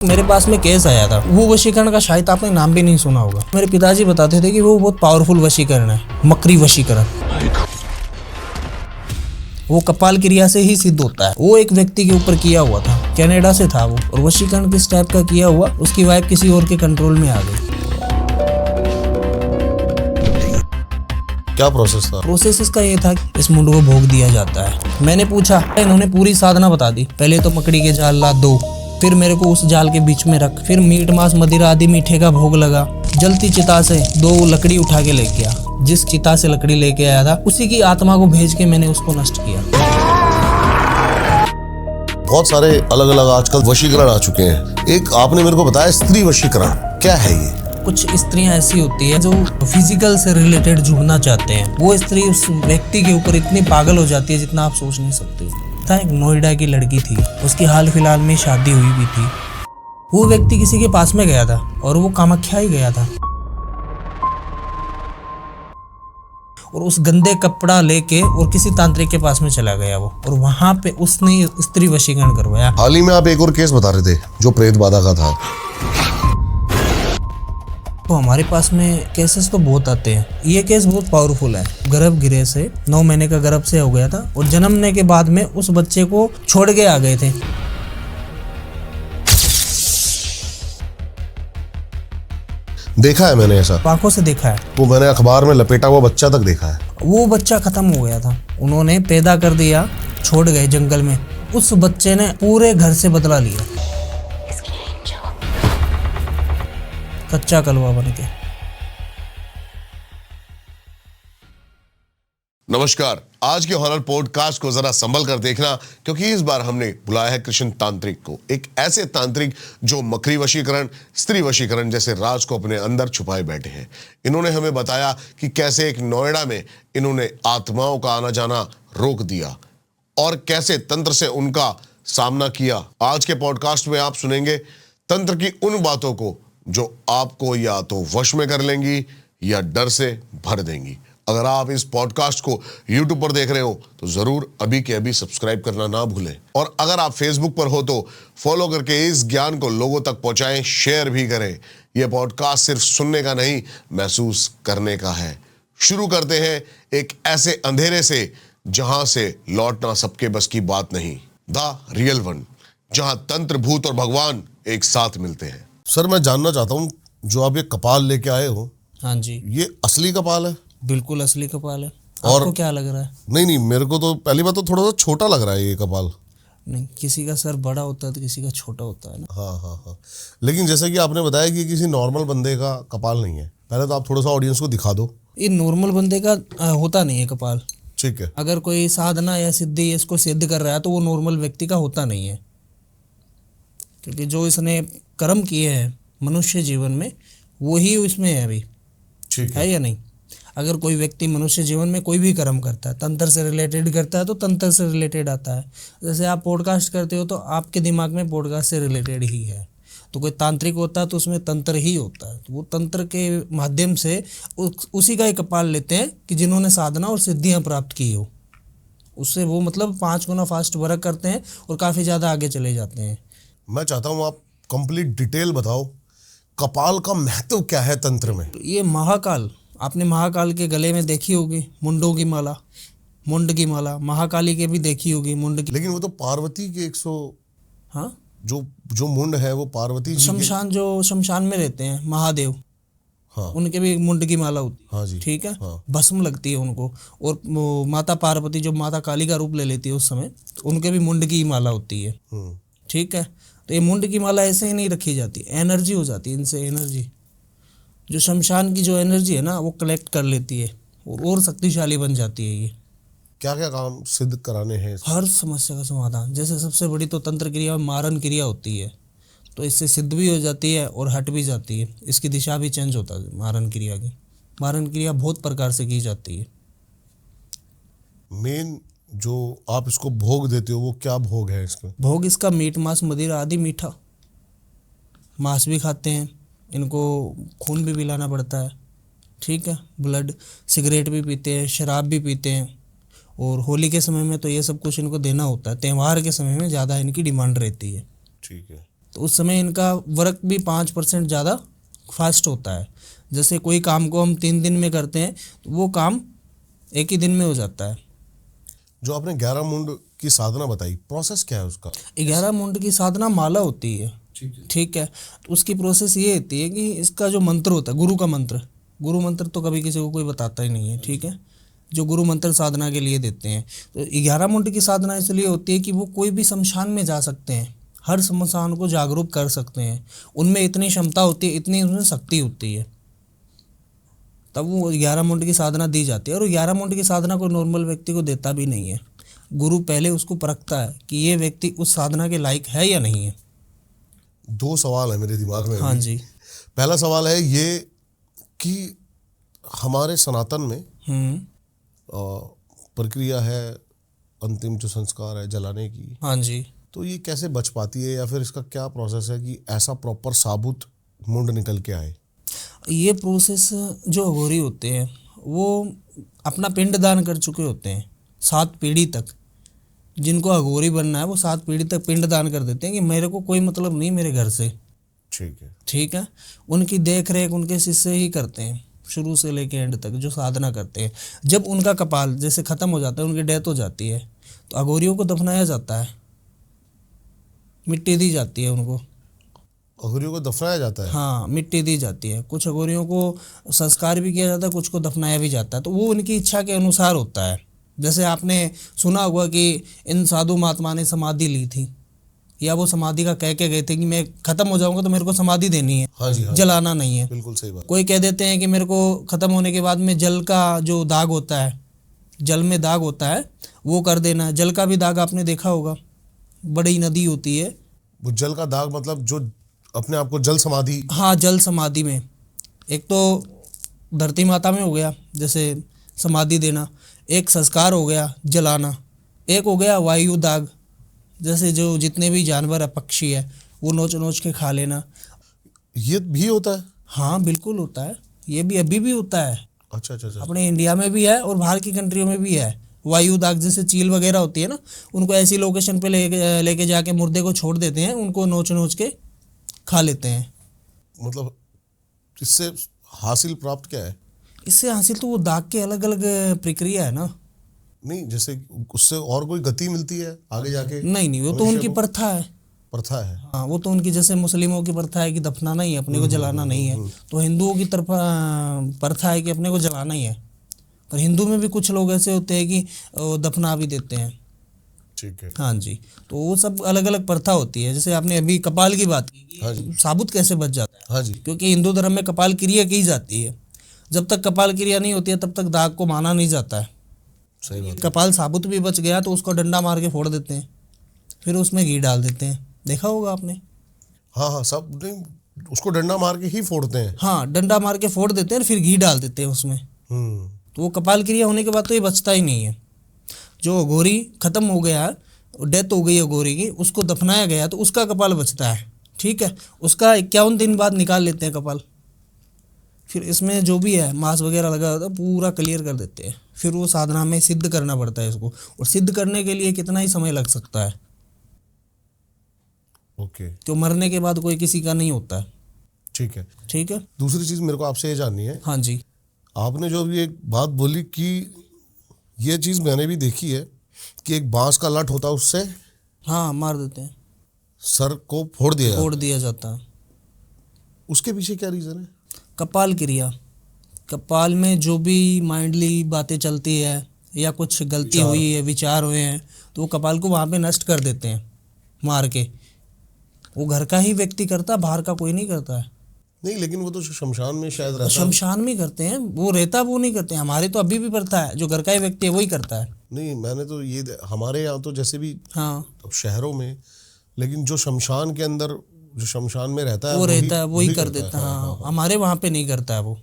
मेरे पास में केस आया था, वो वशीकरण का शायद आपने नाम भी नहीं सुना होगा। मेरे पिताजी बताते थे कि वो बहुत पावरफुल वशीकरण है, मकरी वशीकरण। वो कपाल क्रिया से ही सिद्ध होता है। वो एक व्यक्ति के ऊपर किया हुआ था, कनाडा से था वो, और वशीकरण किस टाइप का किया हुआ, उसकी वाइफ किसी और के कंट्रोल में आ गई। क्या प्रोसेस था? प्रोसेस इसका ये था कि इस मुंड को भोग दिया जाता है। मैंने पूछा, इन्होंने पूरी साधना बता दी। पहले तो मकड़ी के जाल ला दो, फिर मेरे को उस जाल के बीच में रख, फिर मीट मांस मदिरा आदि मीठे का भोग लगा। जलती चिता से 2 लकड़ी उठा के लेके आ। जिस चिता से लकड़ी लेके आया था उसी की आत्मा को भेज के मैंने उसको नष्ट किया। बहुत सारे अलग अलग आजकल वशीकरण आ चुके हैं। एक आपने मेरे को बताया स्त्री वशीकरण, क्या है ये? कुछ स्त्रियां ऐसी होती है जो फिजिकल से रिलेटेड जुड़ना चाहते हैं। वो स्त्री उस व्यक्ति के ऊपर इतनी पागल हो जाती है जितना आप सोच नहीं सकते। एक नोएडा की लड़की थी, उसकी हाल फिलहाल में शादी हुई भी थी। वो व्यक्ति किसी के पास में गया था और वो कामाख्या ही गया था, और उस गंदे कपड़ा लेके और किसी तांत्रिक के पास में चला गया वो, और वहां पे उसने स्त्री वशीकरण करवाया। हाल ही में आप एक और केस बता रहे थे जो प्रेत बाधा का था। तो हमारे पास में केसेस तो बहुत आते हैं। ये केस बहुत पावरफुल है। गर्भगृह से 9 महीने का गर्भ से हो गया था, और जन्मने के बाद में उस बच्चे को छोड़ के आ गए थे। देखा है मैंने ऐसा, आंखों से देखा है। वो मैंने अखबार में लपेटा हुआ बच्चा तक देखा है। वो बच्चा खत्म हो गया था, उन्होंने पैदा कर दिया, छोड़ गए जंगल में। उस बच्चे ने पूरे घर से बदला लिया, कच्चा कलवा बन के। नमस्कार, आज के हॉरर पॉडकास्ट को जरा संभल कर देखना, क्योंकि इस बार हमने बुलाया है कृष्ण तांत्रिक को। एक ऐसे तांत्रिक जो मकरी वशीकरण, स्त्री वशीकरण जैसे राज को अपने अंदर छुपाए बैठे हैं। इन्होंने हमें बताया कि कैसे एक नोएडा में इन्होंने आत्माओं का आना जाना रोक दिया और कैसे तंत्र से उनका सामना किया। आज के पॉडकास्ट में आप सुनेंगे तंत्र की उन बातों को जो आपको या तो वश में कर लेंगी या डर से भर देंगी। अगर आप इस पॉडकास्ट को YouTube पर देख रहे हो तो जरूर अभी के अभी सब्सक्राइब करना ना भूलें, और अगर आप Facebook पर हो तो फॉलो करके इस ज्ञान को लोगों तक पहुंचाएं, शेयर भी करें। यह पॉडकास्ट सिर्फ सुनने का नहीं, महसूस करने का है। शुरू करते हैं एक ऐसे अंधेरे से जहां से लौटना सबके बस की बात नहीं, द रियल वन, जहां तंत्र, भूत और भगवान एक साथ मिलते हैं। सर, मैं जानना चाहता हूँ, जो आप ये कपाल लेके आए हो, हाँ जी, ये असली कपाल है? बिल्कुल असली कपाल है। और आपको क्या लग रहा है? नहीं, मेरे को तो पहली बात तो थोड़ा सा छोटा लग रहा है ये कपाल। नहीं, किसी का सर बड़ा होता है तो किसी का छोटा होता है ना। हाँ। लेकिन जैसे कि आपने बताया कि किसी नॉर्मल बंदे का कपाल नहीं है, पहले तो आप थोड़ा सा ऑडियंस को दिखा दो। ये नॉर्मल बंदे का होता नहीं है कपाल। ठीक है। अगर कोई साधना या सिद्धि इसको सिद्ध कर रहा है तो वो नॉर्मल व्यक्ति का होता नहीं है, क्योंकि जो इसने कर्म किए हैं मनुष्य जीवन में वो ही इसमें है अभी। ठीक है या नहीं? अगर कोई व्यक्ति मनुष्य जीवन में कोई भी कर्म करता है, तंत्र से रिलेटेड करता है तो तंत्र से रिलेटेड आता है। जैसे आप पॉडकास्ट करते हो तो आपके दिमाग में पॉडकास्ट से रिलेटेड ही है। तो कोई तांत्रिक होता है तो उसमें तंत्र ही होता है, तो वो तंत्र के माध्यम से उसी का ही कपाल लेते हैं कि जिन्होंने साधना और सिद्धियाँ प्राप्त की हो। उससे वो मतलब 5 गुना फास्ट वर्क करते हैं और काफ़ी ज़्यादा आगे चले जाते हैं। मैं चाहता हूँ आप कंप्लीट डिटेल बताओ, कपाल का महत्व क्या है तंत्र में? ये महाकाल, आपने महाकाल के गले में देखी होगी मुंडों की माला, मुंड की माला। महाकाली के भी देखी होगी मुंड की। लेकिन वो तो पार्वती के 100, हाँ, जो मुंड है वो पार्वती जी शमशान, जो शमशान में रहते हैं महादेव, हाँ, उनके भी मुंड की माला होती है। हाँ जी, ठीक है। हाँ। भस्म लगती है उनको। और माता पार्वती जो माता काली का रूप ले लेती है उस समय, तो उनके भी मुंड की माला होती है। ठीक है। तो ये मुंड की माला ऐसे ही नहीं रखी जाती, एनर्जी हो जाती है इनसे। एनर्जी जो शमशान की जो एनर्जी है ना वो कलेक्ट कर लेती है और शक्तिशाली बन जाती है। ये क्या क्या काम सिद्ध कराने हैं? हर समस्या का समाधान। जैसे सबसे बड़ी तो तंत्र क्रिया में मारन क्रिया होती है, तो इससे सिद्ध भी हो जाती है और हट भी जाती है। इसकी दिशा भी चेंज होता है मारन क्रिया की। मारन क्रिया बहुत प्रकार से की जाती है। मेन जो आप इसको भोग देते हो वो क्या भोग है इसमें? भोग इसका मीट मांस मदिरा आदि मीठा। मांस भी खाते हैं, इनको खून भी पिलाना पड़ता है। ठीक है। ब्लड, सिगरेट भी पीते हैं, शराब भी पीते हैं, और होली के समय में तो ये सब कुछ इनको देना होता है। त्यौहार के समय में ज़्यादा इनकी डिमांड रहती है। ठीक है। तो उस समय इनका वर्क भी 5% ज़्यादा फास्ट होता है। जैसे कोई काम को हम 3 दिन में करते हैं तो वो काम 1 ही दिन में हो जाता है। जो आपने 11 मुंड की साधना बताई, प्रोसेस क्या है उसका? 11 मुंड की साधना माला होती है, ठीक है। तो उसकी प्रोसेस ये होती है कि इसका जो मंत्र होता है, गुरु मंत्र तो कभी किसी को कोई बताता ही नहीं है, ठीक है। जो गुरु मंत्र साधना के लिए देते हैं। तो 11 मुंड की साधना इसलिए होती है कि वो कोई भी शमशान में जा सकते हैं, हर शमशान को जागरूक कर सकते हैं। उनमें इतनी क्षमता होती है, इतनी उनमें शक्ति होती है, तब वो 11 मुंड की साधना दी जाती है। और 11 मुंड की साधना कोई नॉर्मल व्यक्ति को देता भी नहीं है। गुरु पहले उसको परखता है कि ये व्यक्ति उस साधना के लायक है या नहीं है। 2 सवाल है मेरे दिमाग में। हाँ जी। पहला सवाल है ये कि हमारे सनातन में प्रक्रिया है, अंतिम जो संस्कार है जलाने की, हाँ जी। तो ये कैसे बच पाती है, या फिर इसका क्या प्रोसेस है कि ऐसा प्रॉपर साबुत मुंड निकल के आए? ये प्रोसेस जो अघोरी होते हैं वो अपना पिंड दान कर चुके होते हैं 7 पीढ़ी तक। जिनको अघोरी बनना है वो 7 पीढ़ी तक पिंड दान कर देते हैं कि मेरे को कोई मतलब नहीं मेरे घर से, ठीक है। उनकी देख रेख उनके शिष्य ही करते हैं शुरू से लेके एंड तक, जो साधना करते हैं। जब उनका कपाल जैसे ख़त्म हो जाता है, उनकी डेथ हो जाती है, तो अघोरियों को दफनाया जाता है, मिट्टी दी जाती है उनको। अघोरियों को दफनाया जाता है? हाँ, मिट्टी दी जाती है। कुछ अघोरियों को संस्कार भी किया जाता है, कुछ को दफनाया भी जाता है। तो वो उनकी इच्छा के अनुसार होता है। जैसे आपने सुना होगा कि इन साधु महात्मा ने समाधि ली थी, या वो समाधि का कह के गए थे कि मैं ख़त्म हो जाऊंगा तो मेरे को समाधि देनी है। हाँ जी, हाँ जलाना नहीं है। बिल्कुल सही बात। कोई कह देते हैं कि मेरे को ख़त्म होने के बाद में जल का जो दाग होता है, जल में दाग होता है, वो कर देना है। जल का भी दाग आपने देखा होगा, बड़ी नदी होती है, वो जल का दाग मतलब जो अपने आप को जल समाधि? हाँ, जल समाधि में एक तो धरती माता में हो गया जैसे समाधि देना, एक संस्कार हो गया जलाना, एक हो गया वायु दाग, जैसे जो जितने भी जानवर है, पक्षी है, वो नोच नोच के खा लेना। ये भी होता है? हाँ बिल्कुल होता है, ये भी अभी भी होता है। अच्छा। अपने इंडिया में भी है और बाहर की कंट्रियों में भी है। वायु दाग जैसे चील वगैरह होती है ना, उनको ऐसी लोकेशन पे लेके जाके मुर्दे को छोड़ देते हैं, उनको नोच नोच के खा लेते हैं। मतलब इससे हासिल प्राप्त क्या है? इससे हासिल तो वो दाग के अलग अलग प्रक्रिया है ना। नहीं, जैसे उससे और कोई गति मिलती है आगे जाके? नहीं, वो तो उनकी प्रथा है। है? हाँ, वो तो उनकी, जैसे मुस्लिमों की प्रथा है कि दफनाना ही है, अपने को जलाना नहीं है। तो हिंदुओं की तरफ प्रथा है कि अपने को जलाना ही है। पर हिंदू में भी कुछ लोग ऐसे होते हैं कि दफना भी देते हैं। ठीक है। हाँ जी। तो वो सब अलग अलग प्रथा होती है। जैसे आपने अभी कपाल की बात की, हाँ जी। साबुत कैसे बच जाता है? हाँ जी। क्योंकि हिंदू धर्म में कपाल क्रिया की जाती है। जब तक कपाल क्रिया नहीं होती है तब तक दाग को माना नहीं जाता है। सही बात। कपाल साबुत भी बच गया तो उसको डंडा मार के फोड़ देते हैं, फिर उसमें घी डाल देते हैं, देखा होगा आपने। हाँ, सब नहीं, उसको डंडा मार के ही फोड़ते हैं। हाँ, डंडा मार के फोड़ देते हैं, फिर घी डाल देते हैं उसमें। तो वो कपाल क्रिया होने के बाद तो ये बचता ही नहीं है। जो अघोरी खत्म हो गया, डेथ हो गई अघोरी की, उसको दफनाया गया तो उसका कपाल बचता है, ठीक है। उसका 51 दिन बाद निकाल लेते हैं कपाल। फिर इसमें जो भी है मांस वगैरह लगा होता है पूरा क्लियर कर देते हैं। फिर वो साधना में सिद्ध करना पड़ता है इसको, और सिद्ध करने के लिए कितना ही समय लग सकता है। ओके। तो मरने के बाद कोई किसी का नहीं होता है। ठीक है। ठीक है। दूसरी चीज मेरे को आपसे ये जाननी है। हाँ जी। आपने जो अभी एक बात बोली कि ये चीज मैंने भी देखी है कि एक बांस का लठ होता है, उससे हाँ, मार देते हैं, सर को फोड़ दिया जाता है। उसके पीछे क्या रीजन है? कपाल क्रिया। कपाल में जो भी माइंडली बातें चलती है या कुछ गलती हुई है, विचार हुए हैं, तो वो कपाल को वहाँ पे नष्ट कर देते हैं मार के। वो घर का ही व्यक्ति करता, बाहर का कोई नहीं करता है। नहीं, लेकिन वो तो शमशान में शायद रहता है। शमशान में करते हैं, वो रहता वो नहीं करते हैं। हमारे तो अभी भी प्रथा है, जो घर का ही व्यक्ति है वही करता है। नहीं, मैंने तो ये हमारे यहाँ तो जैसे भी, हाँ, तो शहरों में, लेकिन जो शमशान के अंदर, जो शमशान में रहता है वो रहता है, वही कर देता है। हाँ, हमारे वहाँ पे नहीं करता है वो।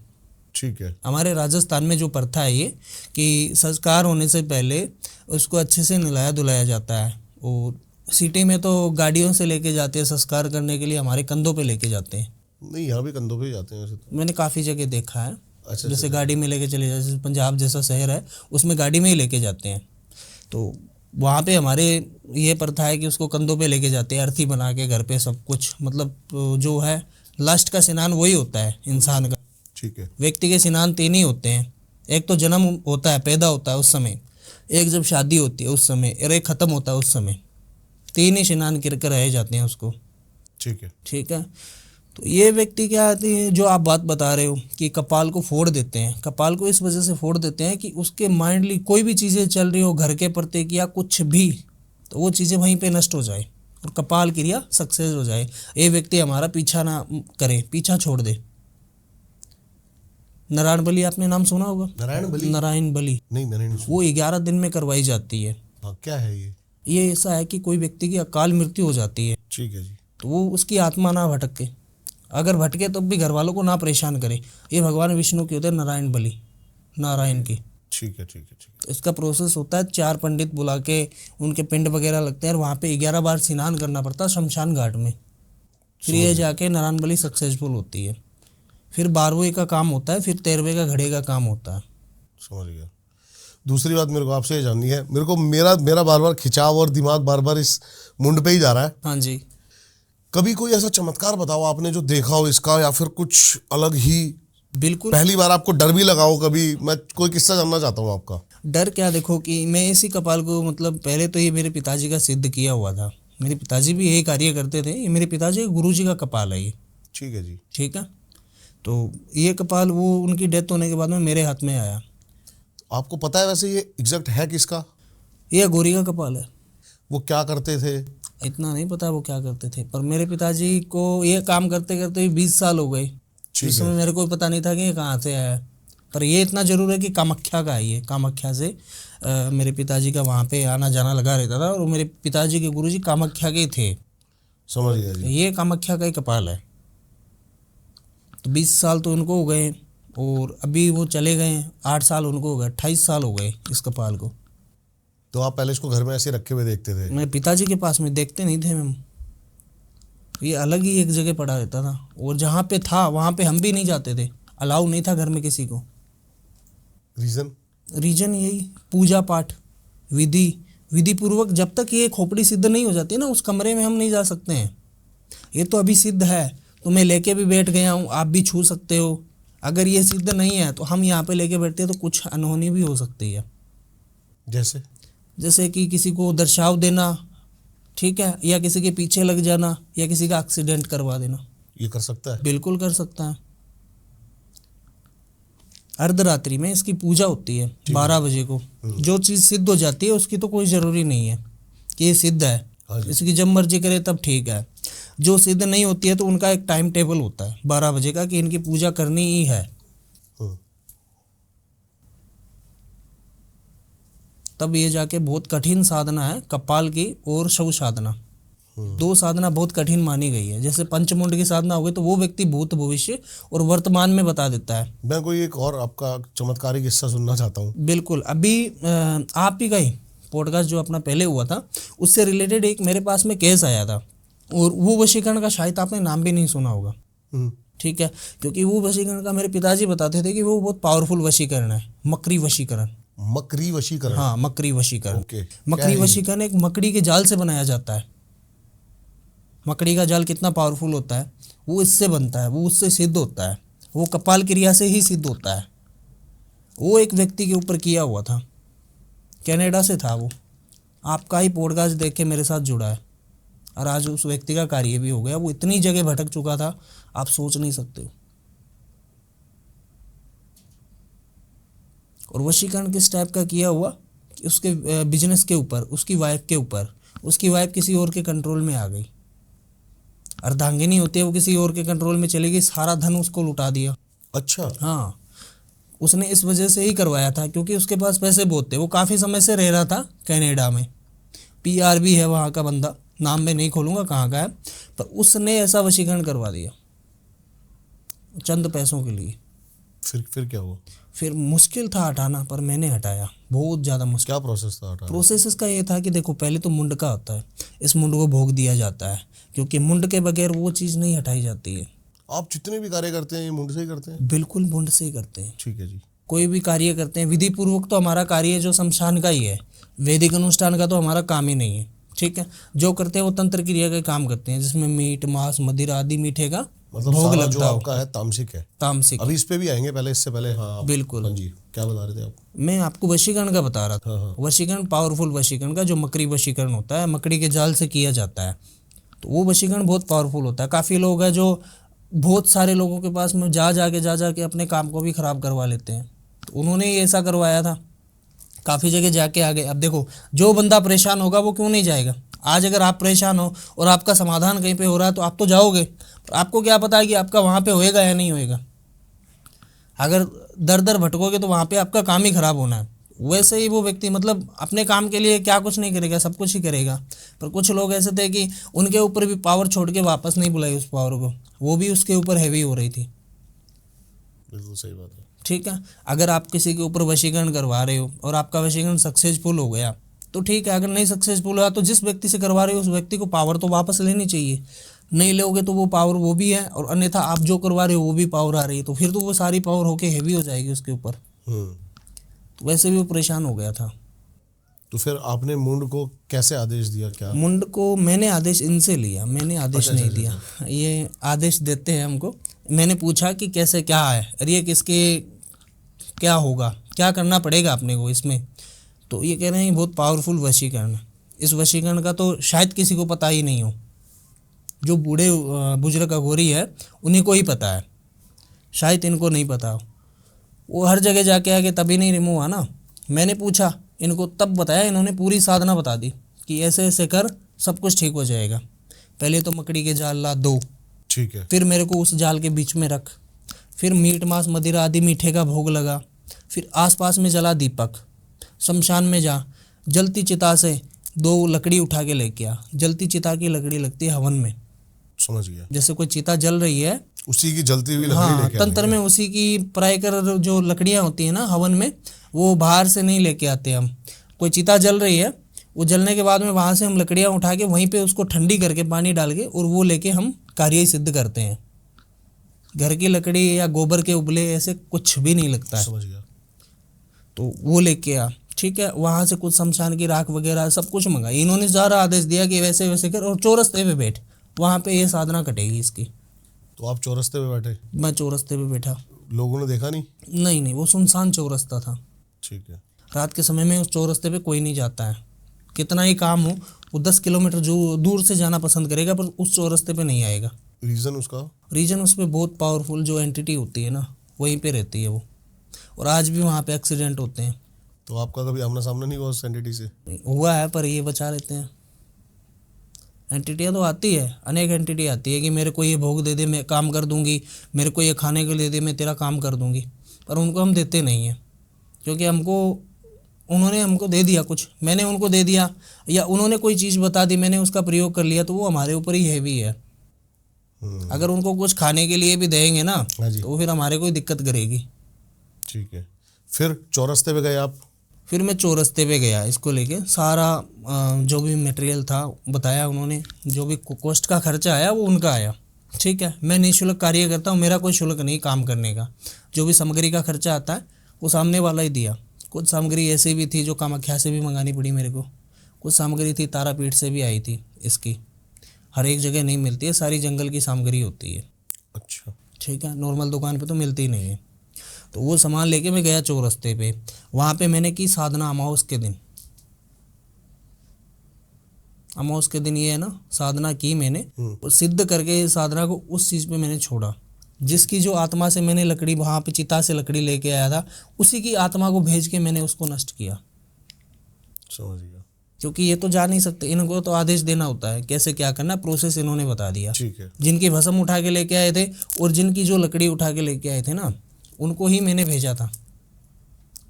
ठीक है। हमारे राजस्थान में जो प्रथा है ये कि संस्कार होने से पहले उसको अच्छे से नहलाया धुलाया जाता है। और सिटी में तो गाड़ियों से लेके जाते हैं संस्कार करने के लिए, हमारे कंधों पे लेके जाते हैं। नहीं, यहाँ भी कंधों पे ही जाते हैं वैसे तो। मैंने काफ़ी जगह देखा है। अच्छा। जैसे गाड़ी में लेके चले जाते, जैसे पंजाब जैसा शहर है उसमें गाड़ी में ही लेके जाते हैं। तो वहाँ पे हमारे ये प्रथा है कि उसको कंधों पे लेके जाते हैं, अर्थी बना के घर पे सब कुछ, मतलब जो है लास्ट का स्नान वही होता है इंसान का। ठीक है। व्यक्ति के स्नान 3 ही होते हैं, एक तो जन्म होता है, पैदा होता है उस समय, एक जब शादी होती है उस समय, और एक ख़त्म होता है उस समय। 3 ही स्नान कर रहे जाते हैं उसको। ठीक है। ठीक है। तो ये व्यक्ति क्या आती है, जो आप बात बता रहे हो कि कपाल को फोड़ देते हैं, कपाल को इस वजह से फोड़ देते हैं कि उसके माइंडली कोई भी चीज़ें चल रही हो घर के प्रति या कुछ भी, तो वो चीज़ें वहीं पे नष्ट हो जाए और कपाल क्रिया सक्सेस हो जाए। ये व्यक्ति हमारा पीछा ना करे, पीछा छोड़ दे। नारायण बलि आपने नाम सुना होगा? नारायण बलि? नारायण बलि नहीं, मैंने नहीं सुना। वो 11 दिन में करवाई जाती है। हाँ, क्या है ये? ये ऐसा है कि कोई व्यक्ति की अकाल मृत्यु हो जाती है, ठीक है जी। तो वो उसकी आत्मा ना भटके, अगर भटके तो भी घर वालों को ना परेशान करे। ये भगवान विष्णु की होते हैं नारायण बलि, नारायण की। ठीक है, ठीक है, ठीक है। तो इसका प्रोसेस होता है, 4 पंडित बुला के उनके पिंड वगैरह लगते हैं और वहाँ पे 11 बार स्नान करना पड़ता है शमशान घाट में। फिर ये जाके नारायण बलि सक्सेसफुल होती है। फिर 12वें का काम होता है, फिर 13वें का घड़े का काम होता है। समझ गया। दूसरी बात मेरे को आपसे ये जाननी है, मेरे को मेरा बार बार खिंचाव और दिमाग बार बार इस मुंड पे ही जा रहा है। हाँ जी। कभी कोई ऐसा चमत्कार बताओ आपने जो देखा हो इसका, या फिर कुछ अलग ही, बिल्कुल। पहली बार आपको डर भी लगा हो कभी? मैं कोई किस्सा जानना चाहता हूँ आपका। डर क्या, देखो कि मैं इसी कपाल को, मतलब पहले तो ये मेरे पिताजी का सिद्ध किया हुआ था। मेरे पिताजी भी यही कार्य करते थे। ये मेरे पिताजी के गुरुजी का कपाल है ये। ठीक है जी। ठीक है। तो ये कपाल वो उनकी डेथ होने के बाद में मेरे हाथ में आया। आपको पता है वैसे ये एग्जैक्ट है किसका? ये गौरी का कपाल है। वो क्या करते थे? इतना नहीं पता वो क्या करते थे, पर मेरे पिताजी को ये काम करते करते 20 साल हो गए। उस समय मेरे को पता नहीं था कि ये कहाँ से आया है, पर ये इतना जरूर है कि कामाख्या का है ये। कामाख्या से मेरे पिताजी का वहाँ पे आना जाना लगा रहता था, और मेरे पिताजी के गुरुजी कामाख्या के थे। समझ गया जी। ये कामाख्या का ही कपाल है। तो 20 साल तो उनको हो गए, और अभी वो चले गए, 8 साल उनको हो गए, 28 साल हो गए इस कपाल को। तो आप पहले इसको घर में ऐसे रखे हुए देखते थे? मैं पिताजी के पास में देखते नहीं थे मैम, ये अलग ही एक जगह पड़ा रहता था, और जहाँ पे था वहाँ पे हम भी नहीं जाते थे, अलाउ नहीं था घर में किसी को। रीजन यही, पूजा पाठ विधि पूर्वक जब तक ये खोपड़ी सिद्ध नहीं हो जाती ना, उस कमरे में हम नहीं जा सकते हैं। ये तो अभी सिद्ध है, तो मैं लेके भी बैठ गया हूँ, आप भी छू सकते हो। अगर ये सिद्ध नहीं है तो हम यहाँ पे लेके बैठते हैं तो कुछ अनहोनी भी हो सकती है। जैसे कि किसी को दर्शाव देना, ठीक है, या किसी के पीछे लग जाना, या किसी का एक्सीडेंट करवा देना। ये कर सकता है? बिल्कुल कर सकता है। अर्धरात्रि में इसकी पूजा होती है 12 बजे को। जो चीज़ सिद्ध हो जाती है उसकी तो कोई ज़रूरी नहीं है कि ये सिद्ध है, इसकी जब मर्जी करे तब ठीक है। जो सिद्ध नहीं होती है तो उनका एक टाइम टेबल होता है 12 बजे का कि इनकी पूजा करनी ही है। तब ये जाके बहुत कठिन साधना है कपाल की और शव साधना। 2 साधना बहुत कठिन मानी गई है। जैसे पंचमुंड की साधना हो गई तो वो व्यक्ति भूत भविष्य और वर्तमान में बता देता है। मैं कोई एक और आपका चमत्कारी किस्सा सुनना चाहता हूँ। बिल्कुल। अभी आप ही का ही पॉडकास्ट जो अपना पहले हुआ था उससे रिलेटेड एक मेरे पास में केस आया था, और वो वशीकरण का शायद आपने नाम भी नहीं सुना होगा। ठीक है, क्योंकि वो वशीकरण का मेरे पिताजी बताते थे कि वो बहुत पावरफुल वशीकरण है, मकरी वशीकरण। मकरी वशीकरण? हाँ, मकरी वशीकरण। ओके। मकरी वशीकरण एक मकड़ी के जाल से बनाया जाता है। मकड़ी का जाल कितना पावरफुल होता है, वो इससे बनता है, वो उससे सिद्ध होता है, वो कपाल क्रिया से ही सिद्ध होता है। वो एक व्यक्ति के ऊपर किया हुआ था, कनाडा से था वो। आपका ही पॉडकास्ट देख के मेरे साथ जुड़ा है, और आज उस व्यक्ति का कार्य भी हो गया। वो इतनी जगह भटक चुका था, आप सोच नहीं सकते हो। और वशीकरण किस टाइप का किया हुआ कि उसके बिजनेस के ऊपर, उसकी वाइफ के ऊपर, उसकी वाइफ किसी और के कंट्रोल में आ गई। अर्धांगिनी होती है, वो किसी और के कंट्रोल में चली गई, सारा धन उसको लुटा दिया। अच्छा। हाँ, उसने इस वजह से ही करवाया था क्योंकि उसके पास पैसे बहुत थे। वो काफ़ी समय से रह रहा था कनाडा में, PR भी है वहाँ का बंदा, नाम मैं नहीं खोलूँगा कहाँ का है, पर उसने ऐसा वशीकरण करवा दिया चंद पैसों के लिए। फिर क्या हुआ? फिर मुश्किल था हटाना, पर मैंने हटाया, बहुत ज़्यादा मुश्किल। क्या प्रोसेस था हटाना? प्रोसेस इसका ये था कि देखो, पहले तो मुंड का होता है, इस मुंड को भोग दिया जाता है, क्योंकि मुंड के बगैर वो चीज़ नहीं हटाई जाती है। आप जितने भी कार्य करते हैं ये मुंड से ही करते हैं? बिल्कुल मुंड से ही करते हैं। ठीक है जी। कोई भी कार्य करते हैं विधि पूर्वक, तो हमारा कार्य जो शमशान का ही है, वैदिक अनुष्ठान का तो हमारा काम ही नहीं है। ठीक है, जो करते हैं वो तंत्र क्रिया का काम करते हैं, जिसमें मीट मांस मदिरा आदि मीठे का मतलब भोग सारा जो लगता हो। आपका है तामसिक है। तामसिक। अभी इस पे भी आएंगे, पहले इससे पहले हाँ बिल्कुल। हाँ जी, क्या बता रहे थे आप? मैं आपको वशीकरण का बता रहा था। हाँ हाँ। वशीकरण, पावरफुल वशीकरण का, जो मकड़ी वशीकरण होता है, मकड़ी के जाल से किया जाता है, तो वो वशीकरण बहुत पावरफुल होता है। काफ़ी लोग हैं जो बहुत सारे लोगों के पास में जा जाके अपने काम को भी ख़राब करवा लेते हैं। तो उन्होंने ही ऐसा करवाया था, काफ़ी जगह जाके आ गए। अब देखो, जो बंदा परेशान होगा वो क्यों नहीं जाएगा। आज अगर आप परेशान हो और आपका समाधान कहीं पे हो रहा है तो आप तो जाओगे, पर आपको क्या पता है कि आपका वहाँ पे होएगा या नहीं होएगा। अगर दर दर भटकोगे तो वहाँ पे आपका काम ही खराब होना है। वैसे ही वो व्यक्ति मतलब अपने काम के लिए क्या कुछ नहीं करेगा, सब कुछ ही करेगा। पर कुछ लोग ऐसे थे कि उनके ऊपर भी पावर छोड़ के वापस नहीं बुलाई उस पावर को, वो भी उसके ऊपर हैवी हो रही थी। बिल्कुल सही बात है। ठीक है, अगर आप किसी के ऊपर वशीकरण करवा रहे हो और आपका वशीकरण सक्सेसफुल हो गया तो ठीक है, अगर नहीं सक्सेसफुल हुआ तो जिस व्यक्ति से करवा रहे हो उस व्यक्ति को पावर तो वापस लेनी चाहिए। नहीं लोगे तो वो पावर वो भी है, और अन्यथा आप जो करवा रहे हो वो भी पावर आ रही है, तो फिर तो वो सारी पावर होके हैवी हो जाएगी उसके ऊपर। तो वैसे भी वो परेशान हो गया था। तो फिर आपने मुंड को कैसे आदेश दिया? क्या मुंड को मैंने आदेश इनसे लिया, मैंने आदेश अच्छा, नहीं अच्छा, दिया। ये आदेश देते हैं हमको। मैंने पूछा कि कैसे क्या है और ये किसके क्या होगा, क्या करना पड़ेगा अपने को इसमें। तो ये कह रहे हैं बहुत पावरफुल वशीकरण है। इस वशीकरण का तो शायद किसी को पता ही नहीं हो, जो बूढ़े बुजुर्ग अघोरी है उन्हीं को ही पता है, शायद इनको नहीं पता हो। वो हर जगह जाके आगे तभी नहीं रिमूव हुआ ना। मैंने पूछा इनको, तब बताया, इन्होंने पूरी साधना बता दी कि ऐसे ऐसे कर सब कुछ ठीक हो जाएगा। पहले तो मकड़ी के जाल ला 2, ठीक है, फिर मेरे को उस जाल के बीच में रख, फिर मीट मांस मदिरा आदि मीठे का भोग लगा, फिर आसपास में जला दीपक, शमशान में जा, जलती चिता से 2 लकड़ी उठा के लेके आ। जलती चिता की लकड़ी लगती है हवन में। समझ गया। जैसे कोई चिता जल रही है, उसी की जलती हुई लकड़ी हाँ, लेके तंत्र आनी में है। उसी की प्रायकर जो लकड़ियाँ होती हैं ना हवन में, वो बाहर से नहीं लेके आते हम। कोई चिता जल रही है, वो जलने के बाद में वहाँ से हम लकड़ियाँ उठा के वहीं पे उसको ठंडी करके पानी डाल के और वो लेके हम कार्य सिद्ध करते हैं। घर की लकड़ी या गोबर के उबले ऐसे कुछ भी नहीं लगता है। समझ गया। तो वो लेके आ, ठीक है। वहाँ से कुछ शमशान की राख वगैरह सब कुछ मंगाई। इन्होंने सारा आदेश दिया कि वैसे वैसे कर, और चौरस्ते पे बैठ, वहाँ पे ये साधना कटेगी इसकी। तो आप चौरस्ते पे बैठे, मैं चौरस्ते पे बैठा। लोगों ने देखा नहीं? नहीं, वो सुनसान चौरस्ता था। ठीक है। रात के समय में उस चौरस्ते पे कोई नहीं जाता है। कितना ही काम हो, वो 10 किलोमीटर जो दूर से जाना पसंद करेगा, पर उस चौरस्ते पे नहीं आएगा। रीज़न उसका? रीजन उस पर बहुत पावरफुल जो एंटिटी होती है ना, वहीं पे रहती है वो। और आज भी वहाँ पे एक्सीडेंट होते हैं। तो आपका कभी आमना सामना नहीं हुआ उस एंटिटी से? हुआ है, पर ये बचा लेते हैं। एंटिटियाँ तो आती है, अनेक एंटिटी आती है कि मेरे को ये भोग दे दे मैं काम कर दूंगी, मेरे को ये खाने को दे दे मैं तेरा काम कर दूंगी, पर उनको हम देते नहीं हैं। क्योंकि उन्होंने हमको दे दिया कुछ, मैंने उनको दे दिया, या उन्होंने कोई चीज़ बता दी, मैंने उसका प्रयोग कर लिया, तो वो हमारे ऊपर ही हैवी है। अगर उनको कुछ खाने के लिए भी देंगे ना, हाँ जी। तो फिर हमारे कोई दिक्कत करेगी। ठीक है। फिर चौरस्ते पे गए आप? फिर मैं चौरस्ते पे गया, इसको लेके सारा जो भी मटेरियल था बताया उन्होंने, जो भी कॉस्ट का खर्चा आया वो उनका आया। ठीक है, मैं निःशुल्क कार्य करता हूँ, मेरा कोई शुल्क नहीं काम करने का। जो भी सामग्री का खर्चा आता है वो सामने वाला ही दिया। कुछ सामग्री ऐसी भी थी जो कामाख्या से भी मंगानी पड़ी मेरे को, कुछ सामग्री थी तारापीठ से भी आई थी। इसकी हर एक जगह नहीं मिलती है, सारी जंगल की सामग्री होती है। अच्छा। ठीक है, नॉर्मल दुकान पे तो मिलती ही नहीं है। तो वो सामान लेके मैं गया चौरस्ते पे। वहाँ पे मैंने की साधना अमावस के दिन। अमावस के दिन ये है ना, साधना की मैंने, और सिद्ध करके इस साधना को उस चीज़ पे मैंने छोड़ा। जिसकी जो आत्मा से मैंने लकड़ी वहाँ पे चिता से लकड़ी लेके आया था, उसी की आत्मा को भेज के मैंने उसको नष्ट किया। समझ गया। क्योंकि ये तो जा नहीं सकते, इनको तो आदेश देना होता है कैसे क्या करना, प्रोसेस इन्होंने बता दिया। ठीक है। जिनकी भस्म उठा के लेके आए थे और जिनकी जो लकड़ी उठा के लेके आए थे ना, उनको ही मैंने भेजा था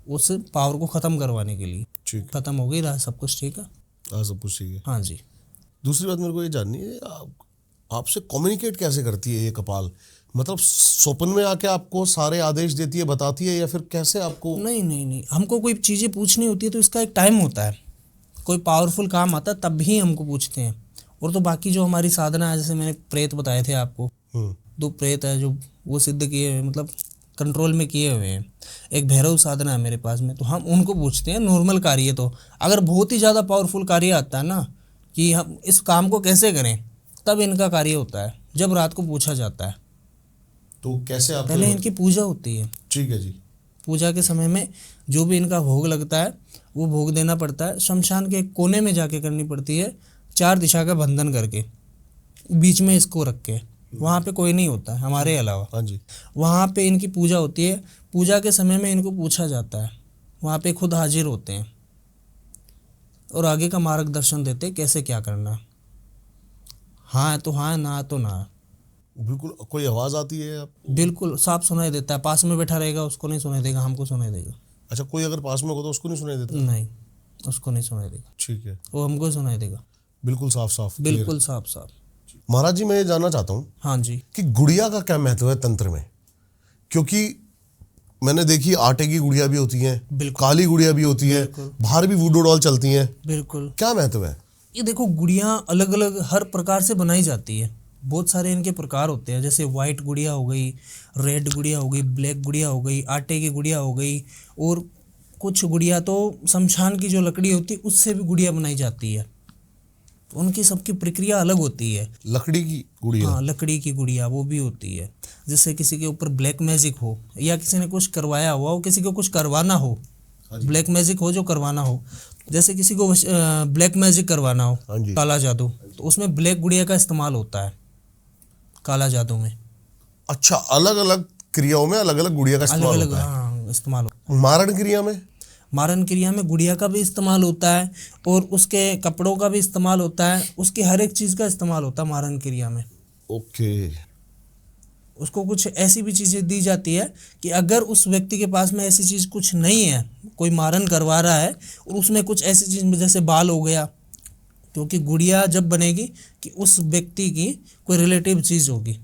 उस पावर को ख़त्म करवाने के लिए। ठीक। ख़त्म हो गई, रहा सब कुछ ठीक है। हाँ, सब कुछ ठीक है। हाँ जी। दूसरी बात मेरे को ये जाननी है, आपसे कम्युनिकेट कैसे करती है ये कपाल? मतलब स्वप्न में आके आपको सारे आदेश देती है, बताती है, या फिर कैसे आपको? नहीं, हमको कोई चीज़ें पूछनी होती है तो इसका एक टाइम होता है। कोई पावरफुल काम आता है तब भी हमको पूछते हैं। और तो बाकी जो हमारी साधना है, जैसे मैंने प्रेत बताए थे आपको, 2 प्रेत है जो वो सिद्ध किए, मतलब कंट्रोल में किए हुए हैं। एक भैरव साधना है मेरे पास में, तो हम उनको पूछते हैं नॉर्मल कार्य। तो अगर बहुत ही ज़्यादा पावरफुल कार्य आता है ना कि हम इस काम को कैसे करें, तब इनका कार्य होता है, जब रात को पूछा जाता है। तो कैसे आप पहले इनकी पूजा होती है। ठीक है जी। पूजा के समय में जो भी इनका भोग लगता है वो भोग देना पड़ता है। शमशान के एक कोने में जाके करनी पड़ती है, 4 दिशा का बंधन करके, बीच में इसको रख के। वहाँ पे कोई नहीं होता है हमारे अलावा। हाँ जी। वहाँ पे इनकी पूजा होती है। पूजा के समय में इनको पूछा जाता है, वहाँ पे खुद हाजिर होते हैं और आगे का मार्गदर्शन देते हैं कैसे क्या करना है। हाँ है तो हाँ है, ना है तो ना है। बिल्कुल। कोई आवाज़ आती है आप? बिल्कुल साफ सुनाई देता है। पास में बैठा रहेगा उसको नहीं सुनाई देगा, हमको सुनाई देगा। अच्छा, कोई अगर पास में हो तो उसको नहीं सुनाई देता? नहीं, उसको नहीं सुनाई देगा, ठीक है। वो हमको सुनाई देगा। बिल्कुल साफ साफ। बिल्कुल साफ साफ। महाराज जी, मैं ये जानना चाहता हूँ हाँ जी। कि गुड़िया का क्या महत्व है तंत्र में? क्योंकि मैंने देखी आटे की गुड़िया भी होती हैं, बिल्कुल। काली गुड़िया भी होती है, बाहर भी वुडो डॉल चलती हैं। बिल्कुल। क्या महत्व है? ये देखो, गुड़ियाँ अलग अलग हर प्रकार से बनाई जाती है। बहुत सारे इनके प्रकार होते हैं, जैसे वाइट गुड़िया हो गई, रेड गुड़िया हो गई, ब्लैक गुड़िया हो गई, आटे की गुड़िया हो गई, और कुछ गुड़िया तो शमशान की जो लकड़ी होती है उससे भी गुड़िया बनाई जाती है। तो उनकी सबकी प्रक्रिया अलग होती है। लकड़ी की गुड़िया? हाँ, लकड़ी की गुड़िया वो भी होती है। जैसे किसी के ऊपर ब्लैक मैजिक हो, या किसी ने कुछ करवाया हुआ हो, किसी को कुछ करवाना हो, ब्लैक मैजिक हो जो करवाना हो, जैसे किसी को ब्लैक मैजिक करवाना हो, काला जादू, तो उसमें ब्लैक गुड़िया का इस्तेमाल होता है काला जादू में। अच्छा, अलग अलग क्रियाओं में अलग अलग गुड़िया का इस्तेमाल अलग अलग, होता है। हाँ, इस्तेमाल होता है। मारण क्रिया में? मारन क्रिया में गुड़िया का भी इस्तेमाल होता है और उसके कपड़ों का भी इस्तेमाल होता है, उसकी हर एक चीज़ का इस्तेमाल होता है मारन क्रिया में। ओके। उसको कुछ ऐसी भी चीज़ें दी जाती है कि अगर उस व्यक्ति के पास में ऐसी चीज़ कुछ नहीं है, कोई मारन करवा रहा है और उसमें कुछ ऐसी चीज़ में जैसे बाल हो गया, क्योंकि गुड़िया जब बनेगी कि उस व्यक्ति की कोई रिलेटिव चीज़ होगी,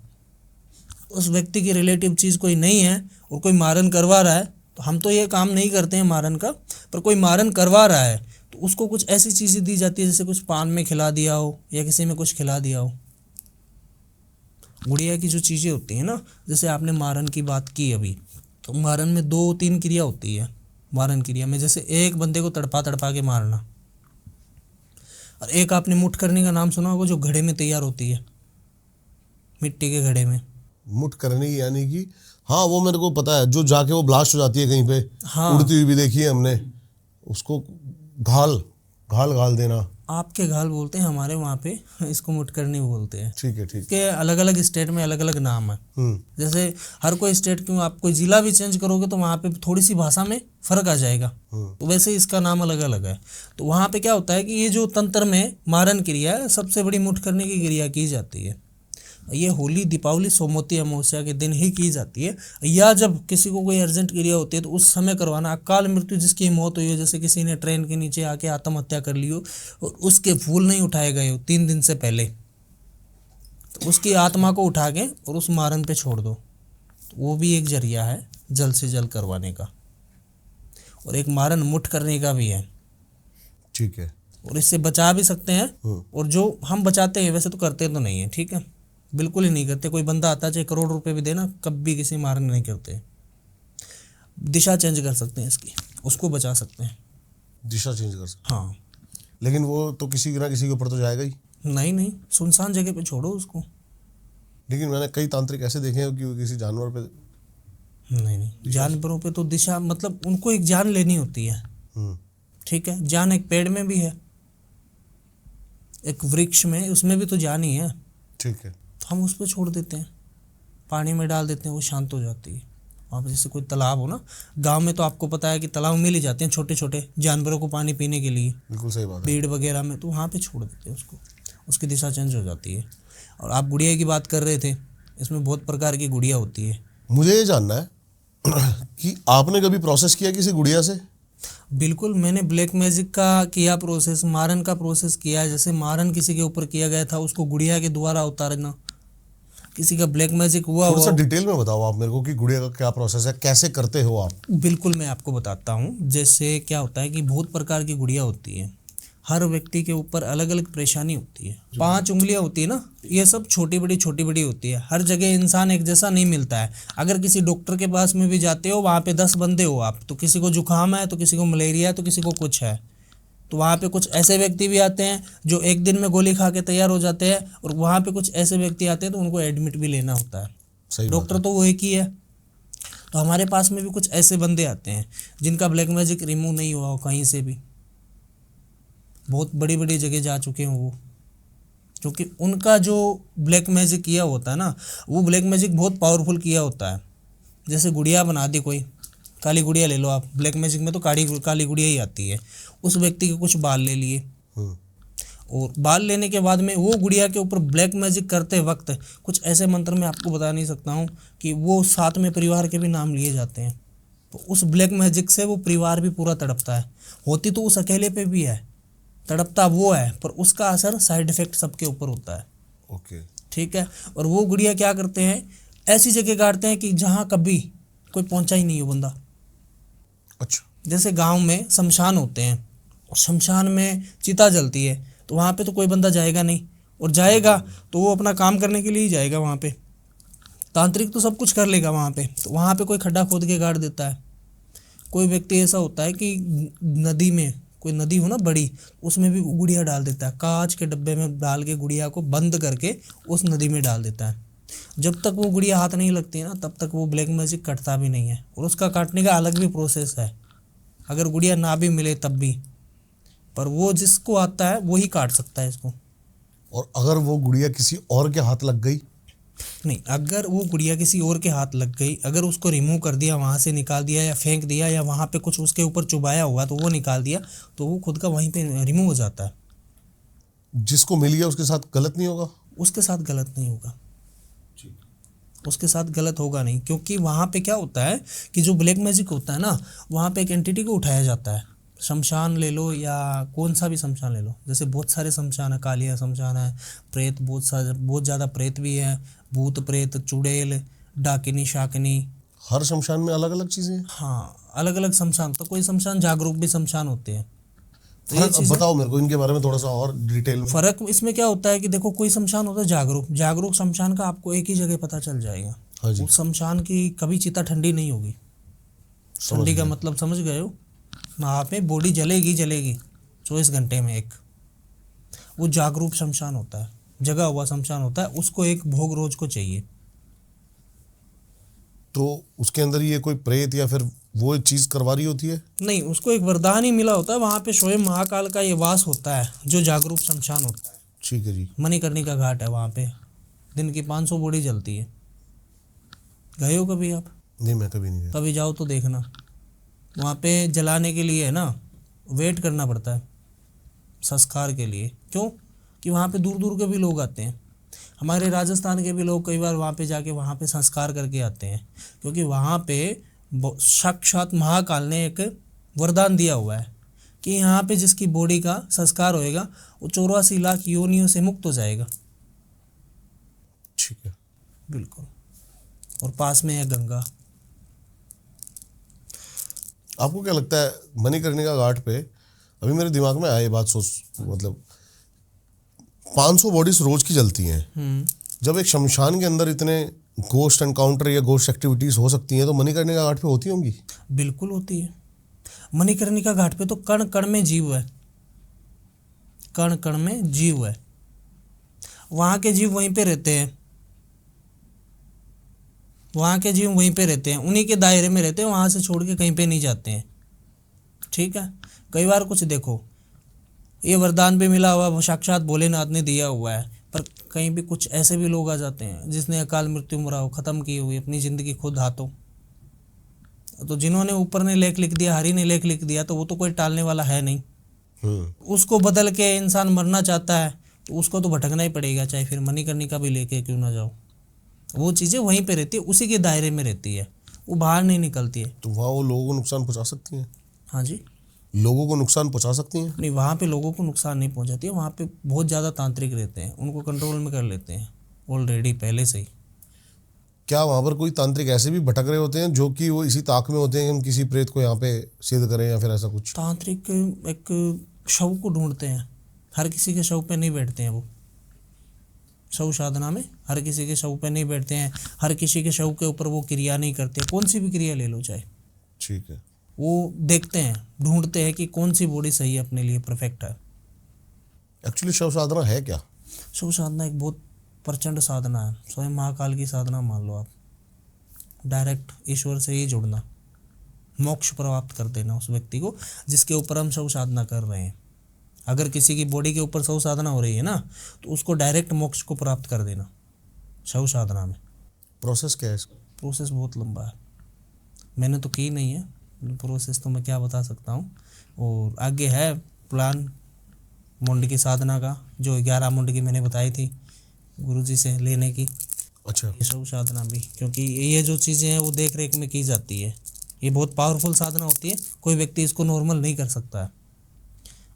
उस व्यक्ति की रिलेटिव चीज़ कोई नहीं है और कोई मारन करवा रहा है, तो हम तो ये काम नहीं करते हैं मारन का, पर कोई मारन करवा रहा है तो उसको कुछ ऐसी चीज़ें दी जाती है, जैसे कुछ पान में खिला दिया हो या किसी में कुछ खिला दिया हो। गुड़िया की जो चीज़ें होती हैं ना, जैसे आपने मारन की बात की अभी, तो मारन में 2-3 क्रिया होती है। मारन क्रिया में जैसे एक बंदे को तड़पा तड़पा के मारना, और एक आपने मुठ करने का नाम सुना होगा, जो घड़े में तैयार होती है, मिट्टी के घड़े में। मुठ करनी यानी कि? हाँ, वो मेरे को पता है, जो जाके वो ब्लास्ट हो जाती है कहीं पे। हाँ, उड़ती हुई भी देखी है हमने उसको। घाल घाल घाल देना। आपके घाल बोलते हैं, हमारे वहाँ पे इसको मुठ करनी बोलते हैं। ठीक है, ठीक। के अलग अलग स्टेट में अलग अलग नाम है। जैसे हर कोई स्टेट क्यों, आप कोई जिला भी चेंज करोगे तो वहाँ पे थोड़ी सी भाषा में फर्क आ जाएगा, तो वैसे ही इसका नाम अलग अलग है। तो वहाँ पे क्या होता है कि ये जो तंत्र में मारन क्रिया है, सबसे बड़ी मुठ करने की क्रिया की जाती है। ये होली, दीपावली, सोमवती अमावस्या के दिन ही की जाती है, या जब किसी को कोई अर्जेंट क्रिया होती है तो उस समय करवाना। अकाल मृत्यु जिसकी मौत हुई हो, जैसे किसी ने ट्रेन के नीचे आके आत्महत्या कर ली हो और उसके फूल नहीं उठाए गए हो 3 दिन से पहले, तो उसकी आत्मा को उठा के और उस मारन पे छोड़ दो, तो वो भी एक जरिया है जल्द से जल्द करवाने का। और एक मारन मुठ करने का भी है। ठीक है। और इससे बचा भी सकते हैं, और जो हम बचाते हैं, वैसे तो करते तो नहीं है, ठीक है, बिल्कुल ही नहीं करते। कोई बंदा आता है चाहे करोड़ रुपए भी देना, कभी किसी मारन नहीं करते। दिशा चेंज कर सकते हैं इसकी, उसको बचा सकते हैं। दिशा चेंज कर सकते? हाँ, लेकिन वो तो किसी ना किसी के ऊपर तो जाएगा ही। नहीं, सुनसान जगह पे छोड़ो उसको। लेकिन मैंने कई तांत्रिक ऐसे देखे हैं कि वो किसी जानवर पे। नहीं, जानवरों पे तो दिशा, मतलब उनको एक जान लेनी होती है, ठीक है। जान एक पेड़ में भी है, एक वृक्ष में, उसमें भी तो जान ही है, ठीक है। तो हम उस पर छोड़ देते हैं, पानी में डाल देते हैं, वो शांत हो जाती है। वहाँ पर जैसे कोई तालाब हो ना, गांव में तो आपको पता है कि तालाब मिल ही जाते हैं छोटे छोटे जानवरों को पानी पीने के लिए। बिल्कुल सही बात है। भीड़ वगैरह में, तो वहाँ पे छोड़ देते हैं उसको, उसकी दिशा चेंज हो जाती है। और आप गुड़िया की बात कर रहे थे, इसमें बहुत प्रकार की गुड़िया होती है। मुझे ये जानना है कि आपने कभी प्रोसेस किया किसी गुड़िया से? बिल्कुल, मैंने ब्लैक मैजिक का किया प्रोसेस, मारन का प्रोसेस किया। जैसे मारन किसी के ऊपर किया गया था, उसको गुड़िया के द्वारा उतारना। किसी का ब्लैक मैजिक हुआ थोड़ा सा डिटेल में बताओ आप मेरे को कि गुड़िया का क्या प्रोसेस है, कैसे करते हो आप? बिल्कुल, मैं आपको बताता हूँ। जैसे क्या होता है कि बहुत प्रकार की गुड़िया होती है। हर व्यक्ति के ऊपर अलग अलग परेशानी होती है। 5 उंगलियां होती है ना, ये सब छोटी बड़ी होती है। हर जगह इंसान एक जैसा नहीं मिलता है। अगर किसी डॉक्टर के पास में भी जाते हो, वहाँ पे 10 बंदे हो आप, तो किसी को जुकाम है, तो किसी को मलेरिया है, तो किसी को कुछ है, तो वहाँ पे कुछ ऐसे व्यक्ति भी आते हैं जो एक दिन में गोली खा के तैयार हो जाते हैं, और वहाँ पे कुछ ऐसे व्यक्ति आते हैं तो उनको एडमिट भी लेना होता है। डॉक्टर तो वो एक ही है। तो हमारे पास में भी कुछ ऐसे बंदे आते हैं जिनका ब्लैक मैजिक रिमूव नहीं हुआ हो कहीं से भी, बहुत बड़ी बड़ी जगह जा चुके हैं वो, क्योंकि उनका जो ब्लैक मैजिक किया होता है ना, वो ब्लैक मैजिक बहुत पावरफुल किया होता है। जैसे गुड़िया बना दी कोई, काली गुड़िया ले लो आप, ब्लैक मैजिक में तो काली गुड़िया ही आती है। उस व्यक्ति के कुछ बाल ले लिए, और बाल लेने के बाद में वो गुड़िया के ऊपर ब्लैक मैजिक करते वक्त कुछ ऐसे मंत्र मैं आपको बता नहीं सकता हूँ कि वो साथ में परिवार के भी नाम लिए जाते हैं। तो उस ब्लैक मैजिक से वो परिवार भी पूरा तड़पता है। होती तो उस अकेले पे भी है, तड़पता वो है, पर उसका असर साइड इफेक्ट सबके ऊपर होता है। ओके, ठीक है। और वो गुड़िया क्या करते हैं, ऐसी जगह गाड़ते हैं कि जहाँ कभी कोई पहुँचा ही नहीं हो बंदा। अच्छा। जैसे गांव में शमशान होते हैं, और शमशान में चिता जलती है, तो वहाँ पे तो कोई बंदा जाएगा नहीं, और जाएगा तो वो अपना काम करने के लिए ही जाएगा वहाँ पे। तांत्रिक तो सब कुछ कर लेगा वहाँ पे, तो वहाँ पे कोई खड्डा खोद के गाड़ देता है। कोई व्यक्ति ऐसा होता है कि नदी में, कोई नदी हो ना बड़ी, उसमें भी गुड़िया डाल देता है, कांच के डब्बे में डाल के गुड़िया को बंद करके उस नदी में डाल देता है। जब तक वो गुड़िया हाथ नहीं लगती है ना, तब तक वो ब्लैक मैजिक कटता भी नहीं है, और उसका काटने का अलग भी प्रोसेस है। अगर गुड़िया ना भी मिले तब भी, पर वो जिसको आता है वो ही काट सकता है इसको। और अगर वो गुड़िया किसी और के हाथ लग गई? नहीं, अगर वो गुड़िया किसी और के हाथ लग गई, अगर उसको रिमूव कर दिया, वहाँ से निकाल दिया, या फेंक दिया, या वहाँ पे कुछ उसके ऊपर चुभाया हुआ तो वो निकाल दिया, तो वो खुद का वहीं पे रिमूव हो जाता है। जिसको मिल गया उसके साथ गलत नहीं होगा? उसके साथ गलत नहीं होगा, उसके साथ गलत होगा नहीं, क्योंकि वहाँ पे क्या होता है कि जो ब्लैक मैजिक होता है ना, वहाँ पे एक एंटिटी को उठाया जाता है। शमशान ले लो या कौन सा भी शमशान ले लो, जैसे बहुत सारे शमशान है, कालिया शमशान है, प्रेत बहुत ज़्यादा प्रेत भी है, भूत प्रेत, चुड़ैल, डाकिनी, शाकिनी। हर शमशान में अलग अलग चीज़ें हैं? हाँ, अलग अलग शमशान, तो कोई शमशान जागरूक भी शमशान होते हैं। तो फर्क बताओ मेरे को इनके बारे में थोड़ा सा और डिटेल में। फर्क इसमें क्या होता है कि देखो, कोई शमशान होता है जागरूक शमशान का आपको एक ही जगह पता चल जाएगा। हाँ जी। उस शमशान की कभी चिता ठंडी नहीं होगी। ठंडी का मतलब समझ गए हो? वहाँ पे बॉडी जलेगी 24 घंटे में एक। वो जागरूक शमशान होता है, जगा हुआ शमशान होता है, उसको एक भोग रोज को चाहिए। तो उसके अंदर ये कोई प्रेत या फिर वो चीज़ करवा रही होती है? नहीं, उसको एक वरदान ही मिला होता है। वहाँ पे स्वयं महाकाल का ये वास होता है, जो जागरूक शमशान होता है। ठीक है जी। मणिकर्णिका घाट है, वहाँ पे दिन की 500 बॉडी जलती है। गए हो कभी आप? नहीं, मैं कभी नहीं गया। कभी जाओ तो देखना। वहाँ पे जलाने के लिए है ना, वेट करना पड़ता है संस्कार के लिए। क्यों? कि वहाँ पे दूर दूर के भी लोग आते हैं। हमारे राजस्थान के भी लोग कई बार वहाँ पे जाके वहाँ पे संस्कार करके आते हैं, क्योंकि वहाँ पे साक्षात महाकाल ने एक वरदान दिया हुआ है कि यहाँ पे जिसकी बॉडी का संस्कार होएगा वो 84 लाख योनियों से मुक्त हो जाएगा। ठीक है, बिल्कुल। और पास में है गंगा। आपको क्या लगता है मणिकर्णिका घाट पे, अभी मेरे दिमाग में आया ये बात, मतलब 500 बॉडीज रोज की जलती हैं। जब एक शमशान के अंदर इतने गोस्ट एनकाउंटर या गोस्ट एक्टिविटीज हो सकती हैं, तो मणिकर्णिका घाट पे होती होंगी? बिल्कुल होती है। मणिकर्णिका घाट पे तो कण कण में जीव है, कण कण में जीव है। वहाँ के जीव वहीं पे रहते हैं, वहाँ के जीव वहीं पे रहते हैं, उन्हीं के दायरे में रहते हैं, वहाँ से छोड़ के कहीं पे नहीं जाते हैं। ठीक है। कई बार कुछ देखो, ये वरदान भी मिला हुआ, वो साक्षात भोलेनाथ ने दिया हुआ है, पर कहीं भी कुछ ऐसे भी लोग आ जाते हैं जिसने अकाल मृत्यु मरा हो, ख़त्म की हुई अपनी ज़िंदगी खुद हाथों। तो जिन्होंने ऊपर ने लेख लिख दिया, हरि ने लेख लिख दिया, तो वो तो कोई टालने वाला है नहीं। उसको बदल के इंसान मरना चाहता है तो उसको तो भटकना ही पड़ेगा, चाहे फिर मणिकर्णिका भी लेके क्यों ना जाओ। वो चीज़ें वहीं पे रहती है, उसी के दायरे में रहती है, वो बाहर नहीं निकलती है। तो वहाँ वो लोगों को नुकसान पहुँचा सकती हैं? हाँ जी, लोगों को नुकसान पहुँचा सकती हैं? नहीं, वहाँ पे लोगों को नुकसान नहीं पहुँचाती है। वहाँ पे बहुत ज़्यादा तांत्रिक रहते हैं, उनको कंट्रोल में कर लेते हैं ऑलरेडी पहले से ही। क्या वहाँ पर कोई तांत्रिक ऐसे भी भटक रहे होते हैं जो कि वो इसी ताक में होते हैं कि हम किसी प्रेत को यहाँ पे सिद्ध करें, या फिर ऐसा कुछ? तांत्रिक एक शव को ढूंढते हैं, हर किसी के शव पे नहीं बैठते हैं वो। शव साधना में हर किसी के शव पे नहीं बैठते हैं, हर किसी के शव के ऊपर वो क्रिया नहीं करते, कौन सी भी क्रिया ले लो चाहे। ठीक है। वो देखते हैं, ढूंढते हैं कि कौन सी बॉडी सही है अपने लिए, परफेक्ट है। एक्चुअली शव साधना है क्या? शव साधना एक बहुत प्रचंड साधना है, स्वयं महाकाल की साधना मान लो आप। डायरेक्ट ईश्वर से ही जुड़ना, मोक्ष प्राप्त कर देना उस व्यक्ति को जिसके ऊपर हम शव साधना कर रहे हैं। अगर किसी की बॉडी के ऊपर शव साधना हो रही है ना, तो उसको डायरेक्ट मोक्ष को प्राप्त कर देना शव साधना में। प्रोसेस क्या है इसका? प्रोसेस बहुत लंबा है, मैंने तो की नहीं है, प्रोसेस तो मैं क्या बता सकता हूँ। और आगे है प्लान मुंड की साधना का, जो 11 मुंड की मैंने बताई थी गुरुजी से लेने की। अच्छा। ये शव साधना भी, क्योंकि ये जो चीज़ें हैं वो देख रेख में की जाती है, ये बहुत पावरफुल साधना होती है, कोई व्यक्ति इसको नॉर्मल नहीं कर सकता है।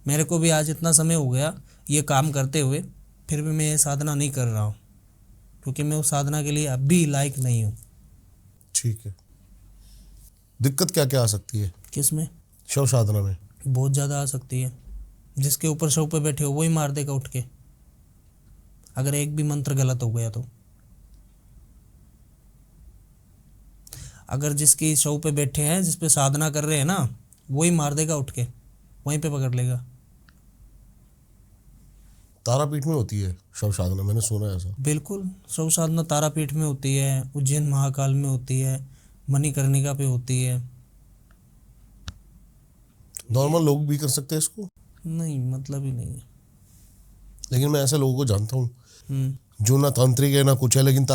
मेरे को भी आज इतना समय हो गया ये काम करते हुए, फिर भी मैं ये साधना नहीं कर रहा हूँ, क्योंकि मैं उस साधना के लिए अब भी लायक नहीं हूँ। ठीक है। दिक्कत क्या क्या आ सकती है किसमें? शव साधना में? बहुत ज़्यादा आ सकती है। जिसके ऊपर शव पे बैठे हो वही मार देगा उठ के, अगर एक भी मंत्र गलत हो गया तो। अगर जिसकी शव पे बैठे हैं, जिस पे साधना कर रहे हैं ना, वही मार देगा उठ के, वहीं पे पकड़ लेगा। तारापीठ में होती है शव साधना, मैंने सुना है ऐसा। बिल्कुल, शव साधना तारापीठ में होती है, उज्जैन महाकाल में होती है, मणिकर्णिका पे होती है। नॉर्मल लोग भी कर सकते हैं इसको? नहीं, मतलब ही नहीं है। लेकिन मैं ऐसे लोगों को जानता हूँ हम्म। जो ना तांत्रिक है ना कुछ है, लेकिन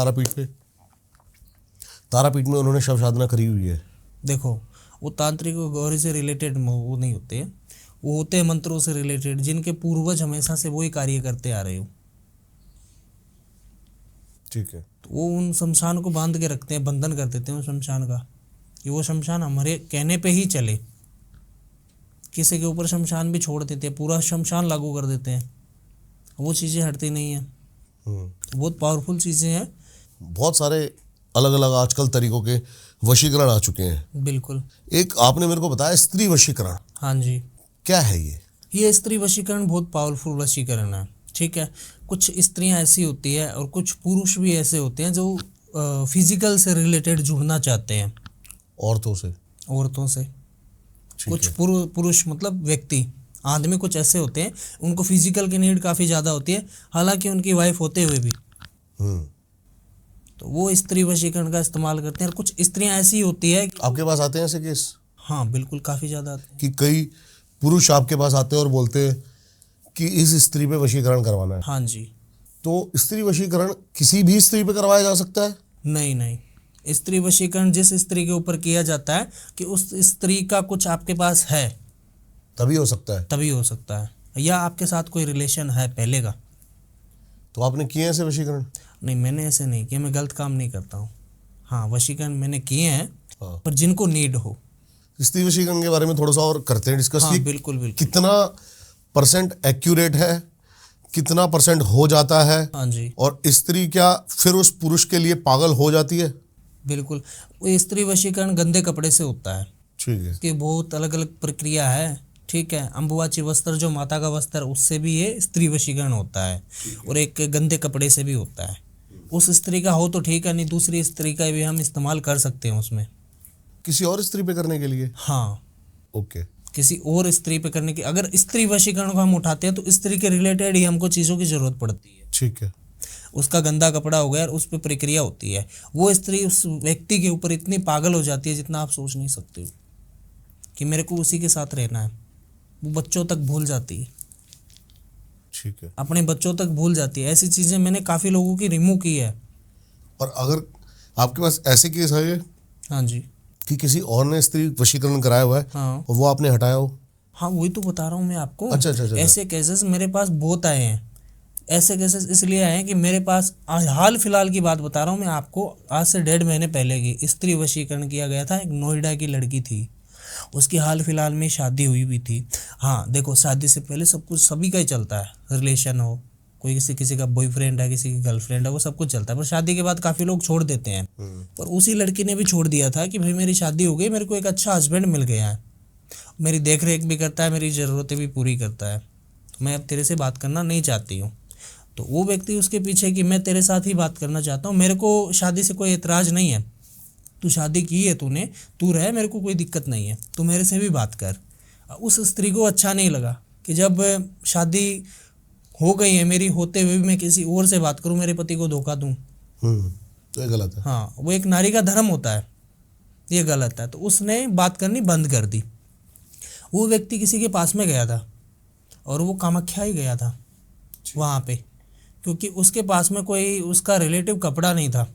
तारापीठ में उन्होंने शव साधना करी हुई है। देखो, वो तांत्रिक और गौरी से रिलेटेड वो नहीं होते हैं, वो होते हैं मंत्रों से रिलेटेड, जिनके पूर्वज हमेशा से वही कार्य करते आ रहे हो। ठीक है। तो वो उन शमशान को बांध के रखते हैं, बंधन कर देते हैं उस शमशान का, कि वो शमशान हमारे कहने पे ही चले। किसी के ऊपर शमशान भी छोड़ देते हैं, पूरा शमशान लागू कर देते हैं, वो चीज़ें हटती नहीं है। बहुत पावरफुल चीज़ें हैं। बहुत सारे अलग अलग आजकल तरीकों के वशीकरण आ चुके हैं। बिल्कुल। एक आपने मेरे को बताया स्त्री वशीकरण, हाँ जी। क्या है ये? ये स्त्री वशीकरण बहुत पावरफुल वशीकरण है। ठीक है, कुछ स्त्रियां ऐसी होती है और कुछ पुरुष भी ऐसे होते हैं जो फिजिकल से रिलेटेड जुड़ना चाहते हैं औरतों से। कुछ पुरुष मतलब व्यक्ति, आदमी कुछ ऐसे होते हैं उनको फिजिकल की नीड काफ़ी ज़्यादा होती है, हालांकि उनकी वाइफ होते हुए भी। तो वो स्त्री वशीकरण का इस्तेमाल करते हैं। और कुछ स्त्रियां ऐसी होती है, आपके पास आते हैं ऐसे केस? हाँ बिल्कुल, काफ़ी ज़्यादा आते हैं। कि कई पुरुष आपके पास आते हैं और बोलते हैं कि इस स्त्री पे वशीकरण करवाना है। हाँ जी। तो स्त्री वशीकरण किसी भी स्त्री पे करवाया जा सकता है? नहीं, स्त्री वशीकरण जिस स्त्री के ऊपर किया जाता है कि उस स्त्री का कुछ आपके पास है, तभी हो सकता है, या आपके साथ कोई रिलेशन है पहले का। तो आपने किए ऐसे वशीकरण? नहीं, मैंने ऐसे नहीं किया, मैं गलत काम नहीं करता हूँ। हाँ, वशीकरण मैंने किए हैं, हाँ। पर जिनको नीड हो। स्त्री वशीकरण के बारे में थोड़ा सा और करते हैं डिस्कस। हाँ, बिल्कुल। कितना परसेंट एक्यूरेट है, कितना परसेंट हो जाता है? हाँ जी। और स्त्री क्या फिर उस पुरुष के लिए पागल हो जाती है? बिल्कुल, वो स्त्री वशीकरण गंदे कपड़े से होता है। ठीक है। इसकी बहुत अलग अलग प्रक्रिया है। ठीक है, अम्बुवाची वस्त्र जो माता का वस्त्र, उससे भी ये स्त्री वशीकरण होता है, और एक गंदे कपड़े से भी होता है। उस स्त्री का हो तो ठीक है, नहीं दूसरी स्त्री का भी हम इस्तेमाल कर सकते हैं उसमें, किसी और स्त्री पे करने के लिए। हाँ, ओके। किसी और स्त्री पे करने की, अगर स्त्री वशीकरण को हम उठाते हैं तो स्त्री के रिलेटेड ही हमको चीज़ों की जरूरत पड़ती है। ठीक है। उसका गंदा कपड़ा हो गया और उस पर प्रक्रिया होती है, वो स्त्री उस व्यक्ति के ऊपर इतनी पागल हो जाती है जितना आप सोच नहीं सकते हो, कि मेरे को उसी के साथ रहना है। वो बच्चों तक भूल जाती है। ठीक है। अपने बच्चों तक भूल जाती है। ऐसी चीज़ें मैंने काफ़ी लोगों की रिमूव की है। और अगर आपके पास ऐसे केस है हाँ जी। कि किसी और ने स्त्री वशीकरण कराया हुआ है, हाँ, और वो आपने हटाया हो? हाँ, वही तो बता रहा हूँ मैं आपको। अच्छा। ऐसे केसेस मेरे पास बहुत आए हैं। ऐसे केसेस इसलिए आए हैं कि मेरे पास हाल फिलहाल की बात बता रहा हूँ मैं आपको, आज से 1.5 महीने पहले की स्त्री वशीकरण किया गया था। एक नोएडा की लड़की थी, उसकी हाल फिलहाल में शादी हुई भी थी। हाँ देखो, शादी से पहले सब कुछ सभी का ही चलता है, रिलेशन हो, कोई किसी का बॉयफ्रेंड है, किसी की गर्लफ्रेंड है, वो सब कुछ चलता है। पर शादी के बाद काफ़ी लोग छोड़ देते हैं। पर उसी लड़की ने भी छोड़ दिया था कि भाई मेरी शादी हो गई, मेरे को एक अच्छा हस्बैंड मिल गया है, मेरी देख रेख भी करता है, मेरी ज़रूरतें भी पूरी करता है, तो मैं अब तेरे से बात करना नहीं चाहती हूँ। तो वो व्यक्ति उसके पीछे कि मैं तेरे साथ ही बात करना चाहता हूँ, मेरे को शादी से कोई एतराज़ नहीं है, तू शादी की है तूने, तू रह, मेरे को कोई दिक्कत नहीं है, तू मेरे से भी बात कर। उस स्त्री को अच्छा नहीं लगा कि जब शादी हो गई है मेरी, होते हुए भी मैं किसी और से बात करूं, मेरे पति को धोखा दूं। तो ये गलत है। हाँ, वो एक नारी का धर्म होता है, ये गलत है। तो उसने बात करनी बंद कर दी। वो व्यक्ति किसी के पास में गया था और वो कामाख्या ही गया था वहाँ पे, क्योंकि उसके पास में कोई उसका रिलेटिव कपड़ा नहीं था।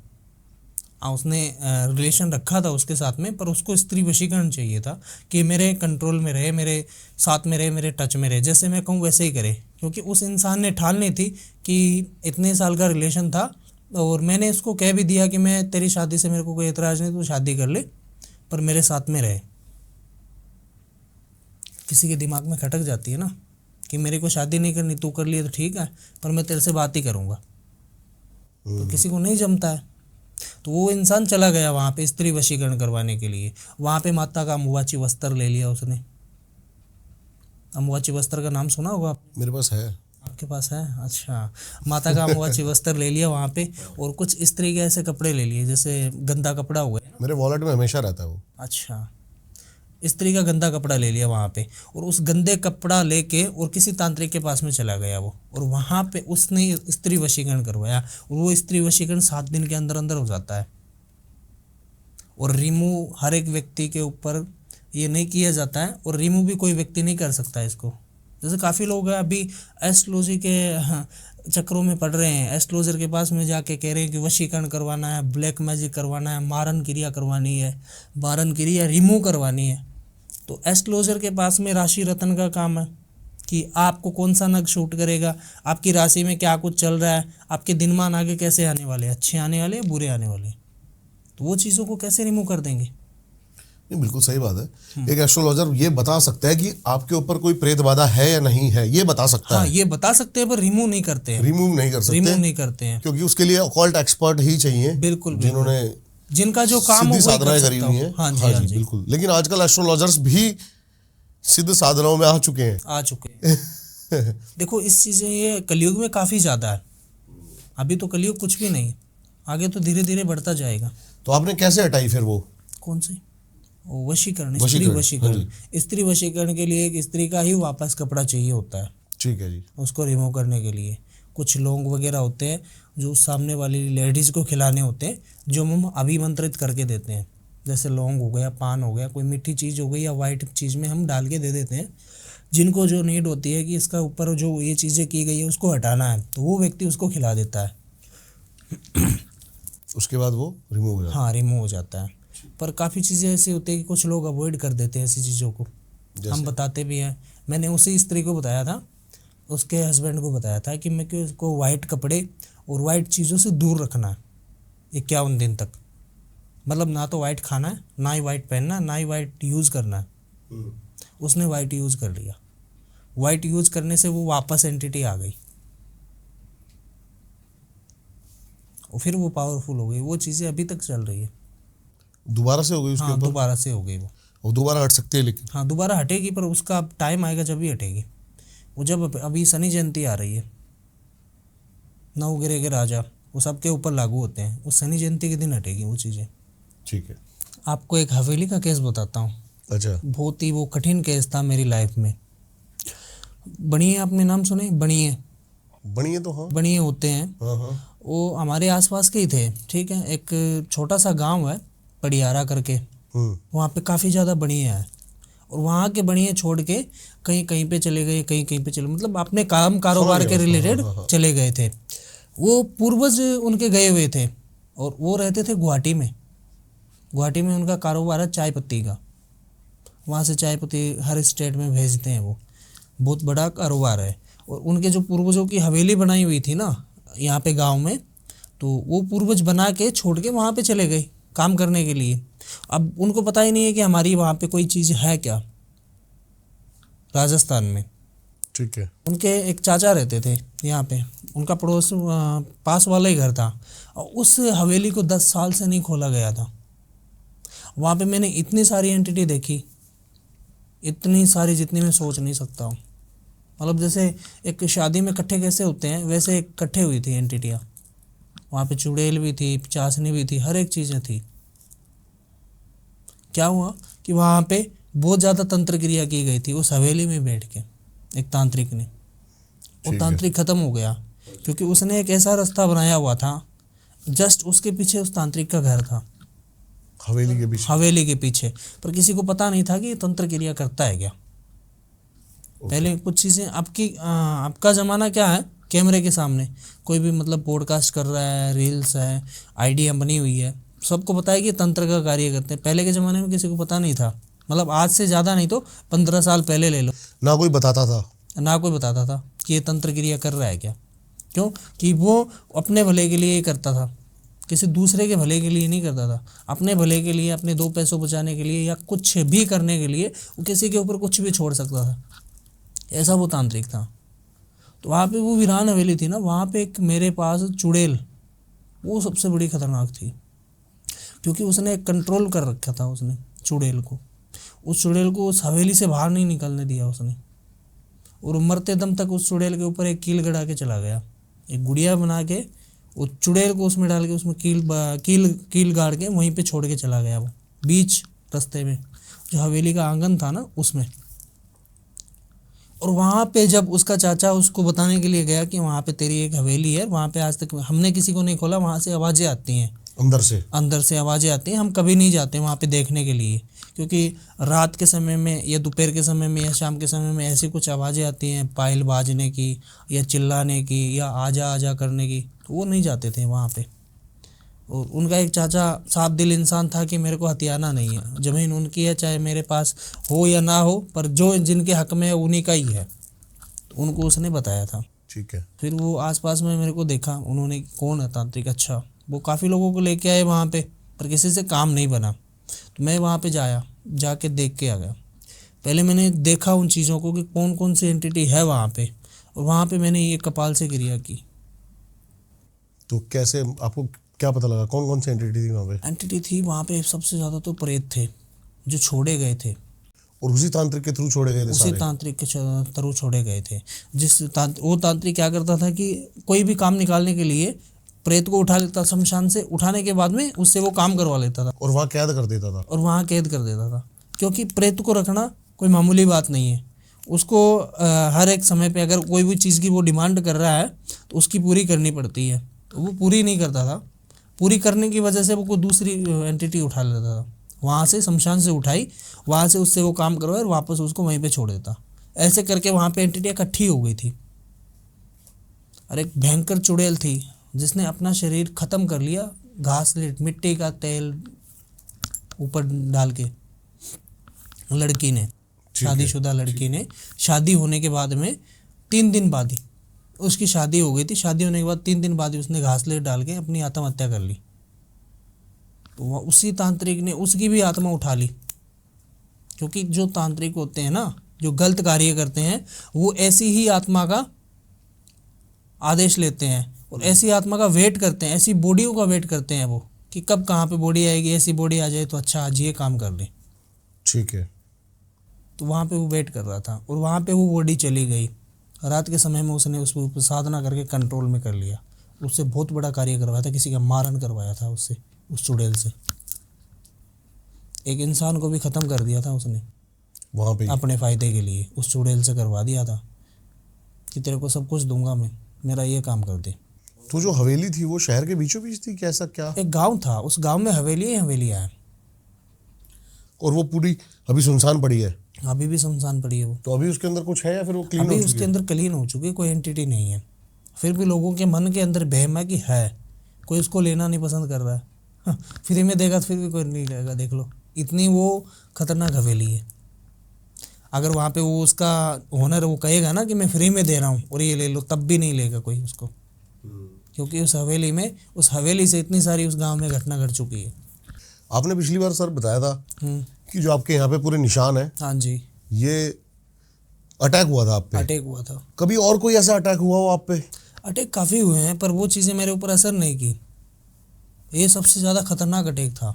उसने रिलेशन रखा था उसके साथ में, पर उसको स्त्री वशीकरण चाहिए था कि मेरे कंट्रोल में रहे, मेरे साथ में रहे, मेरे टच में रहे, जैसे मैं कहूँ वैसे ही करे। क्योंकि उस इंसान ने ठान ली थी कि इतने साल का रिलेशन था और मैंने इसको कह भी दिया कि मैं तेरी शादी से मेरे को कोई एतराज़ नहीं, तू शादी कर ले पर मेरे साथ में रहे। किसी के दिमाग में खटक जाती है ना कि मेरे को शादी नहीं करनी, तू कर लिए तो ठीक है, पर मैं तेरे से बात ही करूँगा। तो किसी को नहीं जमता है। तो वो इंसान चला गया वहाँ पे स्त्री वशीकरण करवाने के लिए। वहाँ पे माता का अम्बुवाची वस्त्र ले लिया उसने। अम्बुवाची वस्त्र का नाम सुना होगा? मेरे पास है। आपके पास है? अच्छा। माता का अम्बुवाची वस्त्र ले लिया वहाँ पे, और कुछ स्त्री के ऐसे कपड़े ले लिए जैसे गंदा कपड़ा हुआ है। मेरे वॉलेट में हमेशा रहता है वो। अच्छा, स्त्री का गंदा कपड़ा ले लिया वहाँ पे, और उस गंदे कपड़ा लेके और किसी तांत्रिक के पास में चला गया वो, और वहाँ पे उसने स्त्री वशीकरण करवाया। और वो स्त्री वशीकरण 7 दिन के अंदर अंदर हो जाता है। और रिमूव हर एक व्यक्ति के ऊपर ये नहीं किया जाता है, और रिमूव भी कोई व्यक्ति नहीं कर सकता इसको। जैसे काफ़ी लोग हैं अभी एस्ट्रोलॉजी के चक्रों में पड़ रहे हैं, एस्ट्रोलॉजर के पास में जाके कह रहे हैं कि वशीकरण करवाना है, ब्लैक मैजिक करवाना है, मारन क्रिया करवानी है, मारन क्रिया रिमूव करवानी है। तो एस्ट्रोलॉजर के पास में राशि रत्न का काम है कि आपको कौन सा नग शूट करेगा, आपकी राशि में क्या कुछ चल रहा है, आपके दिनमान आगे कैसे आने वाले, अच्छे आने वाले बुरे आने वाले, तो वो चीज़ों को कैसे रिमूव कर देंगे। नहीं, बिल्कुल सही बात है। एक एस्ट्रोलॉजर ये बता सकता है कि आपके ऊपर कोई प्रेत बाधा है या नहीं है, ये बता सकता है। ये बता सकते हैं पर रिमूव नहीं करते हैं। रिमूव नहीं कर सकते, रिमूव नहीं करते हैं, क्योंकि उसके लिए ऑकल्ट एक्सपर्ट ही चाहिए। बिल्कुल, जिन्होंने जिनका जो काम सिद्ध साधनाएं करी हुई हैं। हाँ जी, हाँ जी, बिल्कुल। लेकिन आजकल एस्ट्रोलॉजर्स भी सिद्ध साधनाओं में आ चुके हैं। देखो इस चीज़ें ये कलयुग में काफ़ी ज़्यादा है। अभी तो कलयुग कुछ भी नहीं, आगे तो धीरे धीरे बढ़ता जाएगा। तो आपने कैसे हटाई फिर वो? कौन सी? वशीकरण, स्त्री वशीकरण। स्त्री वशीकरण के लिए एक स्त्री का ही वापस कपड़ा चाहिए होता है। ठीक है जी। उसको रिमूव करने के लिए कुछ लौंग वगैरह होते हैं जो सामने वाली लेडीज़ को खिलाने होते हैं, जो हम अभिमंत्रित करके देते हैं। जैसे लौंग हो गया, पान हो गया, कोई मीठी चीज़ हो गई या वाइट चीज़ में हम डाल के दे देते हैं। जिनको जो नीड होती है कि इसका ऊपर जो ये चीज़ें की गई है उसको हटाना है, तो वो व्यक्ति उसको खिला देता है। उसके बाद वो रिमूव हो जाता है। हाँ, रिमूव हो जाता है। पर काफ़ी चीज़ें ऐसी होती है कि कुछ लोग अवॉइड कर देते हैं ऐसी चीज़ों को। हम बताते भी हैं। मैंने उसी स्त्री को बताया था, उसके हस्बैंड को बताया था कि मैं कि उसको वाइट कपड़े और वाइट चीज़ों से दूर रखना है 51 दिन तक। मतलब ना तो वाइट खाना है, ना ही वाइट पहनना है, ना ही वाइट यूज़ करना है। उसने वाइट यूज़ कर लिया। वाइट यूज़ करने से वो वापस एंटिटी आ गई और फिर वो पावरफुल हो गई। वो चीज़ें अभी तक चल रही है। दोबारा से हो गई उसके ऊपर? दोबारा से हो गई वो दोबारा हट सकती है लेकिन? हाँ, दोबारा हटेगी, पर उसका अब टाइम आएगा जब भी हटेगी। वो जब अभी शनि जयंती आ रही है, 9 ग्रह के राजा वो सबके ऊपर लागू होते हैं, उस शनि जयंती के दिन हटेगी वो चीज़ें। ठीक है। आपको एक हवेली का केस बताता हूँ। अच्छा। बहुत ही वो कठिन केस था मेरी लाइफ में। बणिए, आपने नाम सुने? बणिए? बणिए तो हाँ, बणिए होते हैं। हाँ। वो हमारे आसपास के ही थे, ठीक है। एक छोटा सा गांव है पड़ियारा करके, वहाँ पे काफ़ी ज़्यादा बणिए हैं। और वहाँ के बणिए छोड़ के कहीं कहीं पे चले गए, कहीं कहीं पे चले, मतलब अपने काम कारोबार के रिलेटेड चले गए थे। वो पूर्वज उनके गए हुए थे और वो रहते थे गुवाहाटी में। गुवाहाटी में उनका कारोबार है चाय पत्ती का। वहाँ से चाय पत्ती हर स्टेट में भेजते हैं। वो बहुत बड़ा कारोबार है। और उनके जो पूर्वजों की हवेली बनाई हुई थी ना यहाँ पे गांव में, तो वो पूर्वज बना के छोड़ के वहाँ पे चले गए काम करने के लिए। अब उनको पता ही नहीं है कि हमारी वहाँ पे कोई चीज़ है क्या, राजस्थान में। ठीक है। उनके एक चाचा रहते थे यहाँ पे, उनका पड़ोस पास वाला ही घर था, और उस हवेली को 10 साल से नहीं खोला गया था। वहाँ पे मैंने इतनी सारी एंटिटी देखी, इतनी सारी जितनी मैं सोच नहीं सकता हूँ। मतलब जैसे एक शादी में इकट्ठे कैसे होते हैं वैसे इकट्ठे हुई थी एंटिटियाँ। वहाँ पे चुड़ैल भी थी, चाशनी भी थी, हर एक चीज़ें थी। क्या हुआ कि वहाँ पे बहुत ज़्यादा तंत्र क्रिया की गई थी उस हवेली में बैठ के एक तांत्रिक ने। वो ठीक है। तांत्रिक ख़त्म हो गया क्योंकि उसने एक ऐसा रास्ता बनाया हुआ था, जस्ट उसके पीछे उस तांत्रिक का घर था, हवेली के पीछे। हवेली के पीछे। पर किसी को पता नहीं था कि ये तंत्र क्रिया करता है क्या। पहले कुछ चीज़ें आपका ज़माना क्या है, कैमरे के सामने कोई भी मतलब पॉडकास्ट कर रहा है, रील्स है, आइडिया बनी हुई है, सबको पता है कि तंत्र का कार्य करते हैं। पहले के ज़माने में किसी को पता नहीं था। मतलब आज से ज़्यादा नहीं तो 15 साल पहले ले लो, ना कोई बताता था। ना कोई बताता था कि ये तंत्र क्रिया कर रहा है क्या। क्यों कि वो अपने भले के लिए ही करता था, किसी दूसरे के भले के लिए नहीं करता था। अपने भले के लिए, अपने 2 पैसों बचाने के लिए या कुछ भी करने के लिए वो किसी के ऊपर कुछ भी छोड़ सकता था। ऐसा वो तांत्रिक था। तो वहाँ पे वो वीरान हवेली थी ना, वहाँ पे एक मेरे पास चुड़ैल, वो सबसे बड़ी खतरनाक थी क्योंकि उसने कंट्रोल कर रखा था उसने चुड़ैल को। उस चुड़ैल को उस हवेली से बाहर नहीं निकलने दिया उसने, और मरते दम तक उस चुड़ैल के ऊपर एक कील गड़ा के चला गया। एक गुड़िया बना के उस चुड़ैल को उसमें डाल के उसमें कील गाड़ के वहीं पे छोड़ के चला गया। वो बीच रास्ते में जो हवेली का आंगन था ना उसमें। और वहाँ पे जब उसका चाचा उसको बताने के लिए गया कि वहाँ पे तेरी एक हवेली है, वहाँ पे आज तक हमने किसी को नहीं खोला, वहाँ से आवाज़ें आती हैं, अंदर से आवाज़ें आती हैं, हम कभी नहीं जाते वहाँ पे देखने के लिए, क्योंकि रात के समय में या दोपहर के समय में या शाम के समय में ऐसी कुछ आवाज़ें आती हैं पायल बाजने की या चिल्लाने की या आजा आजा करने की, तो वो नहीं जाते थे वहाँ पे। और उनका एक चाचा साफ दिल इंसान था कि मेरे को हथियाना नहीं है, ज़मीन उनकी है, चाहे मेरे पास हो या ना हो, पर जो जिनके हक में है उन्हीं का ही है। तो उनको उसने बताया था। ठीक है। फिर वो आसपास में मेरे को देखा, उन्होंने कौन है तांत्रिक, अच्छा वो काफ़ी लोगों को लेके आए वहाँ पे, पर किसी से काम नहीं बना। तो मैं वहाँ पे जाके देख के आ गया। पहले मैंने देखा उन चीज़ों को कि कौन कौन सी एंटिटी है वहाँ पे, और वहाँ पे मैंने ये कपाल से क्रिया की। तो कैसे आपको क्या पता लगा कौन कौन सी एंटिटी थी वहाँ पे? एंटिटी थी वहाँ पे सबसे ज़्यादा तो प्रेत थे जो छोड़े गए थे, और उसी तांत्रिक के थ्रू छोड़े गए थे उसी सारे? तांत्रिक के थ्रू छोड़े गए थे। वो तांत्रिक क्या करता था कि कोई भी काम निकालने के लिए प्रेत को उठा लेता शमशान से, उठाने के बाद में उससे वो काम करवा लेता था और वहाँ कैद कर देता था? और वहाँ कैद कर देता था। क्योंकि प्रेत को रखना कोई मामूली बात नहीं है। उसको हर एक समय पे अगर कोई भी चीज़ की वो डिमांड कर रहा है तो उसकी पूरी करनी पड़ती है, तो वो पूरी नहीं करता था। पूरी करने की वजह से वो कोई दूसरी एंटिटी उठा लेता था, वहाँ से शमशान से उठाई, वहाँ से उससे वो काम करवाए और वापस उसको वहीं पे छोड़ देता। ऐसे करके वहाँ पे एंटिटियाँ इकट्ठी हो गई थी। और एक भयंकर चुड़ैल थी जिसने अपना शरीर ख़त्म कर लिया, घास लेट मिट्टी का तेल ऊपर डाल के। लड़की ने, शादीशुदा लड़की ने, शादी होने के बाद में 3 दिन बाद ही उसकी शादी हो गई थी। शादी होने के बाद 3 दिन बाद ही उसने घासलेट डाल के अपनी आत्महत्या कर ली। तो उसी तांत्रिक ने उसकी भी आत्मा उठा ली, क्योंकि जो तांत्रिक होते हैं ना, जो गलत कार्य करते हैं, वो ऐसी ही आत्मा का आदेश लेते हैं और ऐसी आत्मा का वेट करते हैं, ऐसी बॉडियों का वेट करते हैं वो कि कब कहाँ पे बॉडी आएगी, ऐसी बॉडी आ जाए तो अच्छा आज ये काम कर ले। ठीक है। तो वहाँ पे वो वेट कर रहा था और वहाँ पे वो बॉडी चली गई। रात के समय में उसने उस पर साधना करके कंट्रोल में कर लिया। उससे बहुत बड़ा कार्य करवाया था, किसी का मारण करवाया था उससे, उस चुड़ैल से। एक इंसान को भी ख़त्म कर दिया था उसने वहाँ पे अपने फ़ायदे के लिए। उस चुड़ैल से करवा दिया था कि तेरे को सब कुछ दूंगा मैं, मेरा ये काम कर दे। तो जो हवेली थी वो शहर के बीचों बीच थी, कैसा क्या? एक गांव था, उस गांव में हवेली ही हवेलियाँ हैं। और वो पूरी अभी सुनसान पड़ी है? अभी भी सुनसान पड़ी है वो। तो अभी उसके अंदर कुछ है या फिर वो क्लीन हो अभी चुकी उसके है? अंदर क्लीन हो चुकी है, कोई एंटिटी नहीं है। फिर भी लोगों के मन के अंदर बहम है कि है, कोई उसको लेना नहीं पसंद कर रहा है। फ्री में देगा तो फिर भी कोई नहीं लेगा। देख लो, इतनी वो खतरनाक हवेली है। अगर वहाँ पे वो उसका ओनर वो कहेगा ना कि मैं फ्री में दे रहा हूँ और ये ले लो, तब भी नहीं लेगा कोई उसको, क्योंकि उस हवेली से इतनी सारी उस गांव में घटना घट चुकी है। आपने पिछली बार सर बताया था कि जो आपके यहाँ पे पूरे निशान है, हाँ जी, ये अटैक हुआ था आप पे। अटैक हुआ था। कभी और कोई ऐसा अटैक हुआ हो आप पे? अटैक काफ़ी हुए हैं, पर वो चीज़ें मेरे ऊपर असर नहीं की। ये सबसे ज़्यादा खतरनाक अटैक था।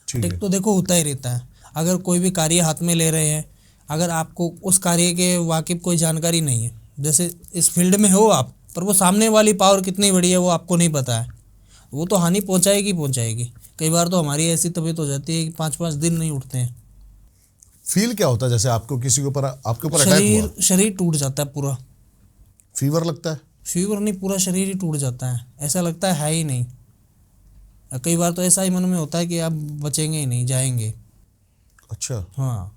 ठीक अटैक है। तो देखो होता ही रहता है। अगर कोई भी कार्य हाथ में ले रहे हैं, अगर आपको उस कार्य के वाकिफ कोई जानकारी नहीं है, जैसे इस फील्ड में हो आप, पर वो सामने वाली पावर कितनी बड़ी है वो आपको नहीं पता है, वो तो हानि पहुंचाएगी पहुंचाएगी। कई बार तो हमारी ऐसी तबीयत हो जाती है कि 5-5 दिन नहीं उठते हैं। फील क्या होता है जैसे आपको किसी के ऊपर आपके ऊपर अटैक हुआ, शरीर टूट जाता है पूरा। फीवर लगता है? फीवर नहीं, पूरा शरीर ही टूट जाता है, ऐसा लगता है ही नहीं। कई बार तो ऐसा ही मन में होता है कि आप बचेंगे ही नहीं, जाएंगे। अच्छा। हाँ,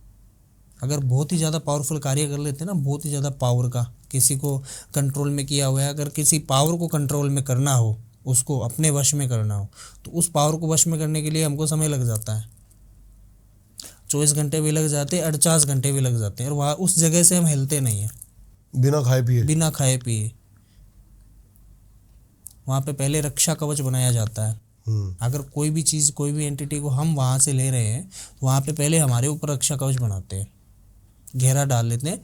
अगर बहुत ही ज़्यादा पावरफुल कार्य कर लेते हैं ना, बहुत ही ज़्यादा पावर का किसी को कंट्रोल में किया हुआ है, अगर किसी पावर को कंट्रोल में करना हो, उसको अपने वश में करना हो, तो उस पावर को वश में करने के लिए हमको समय लग जाता है। 24 घंटे भी लग जाते हैं, 48 घंटे भी लग जाते हैं, और वहाँ उस जगह से हम हिलते नहीं हैं बिना खाए पिए? बिना खाए पिए। वहाँ पे पहले रक्षा कवच बनाया जाता है। अगर कोई भी चीज़, कोई भी एंटिटी को हम वहाँ से ले रहे हैं, तो वहाँ पे पहले हमारे ऊपर रक्षा कवच बनाते हैं, घेरा डाल लेते हैं।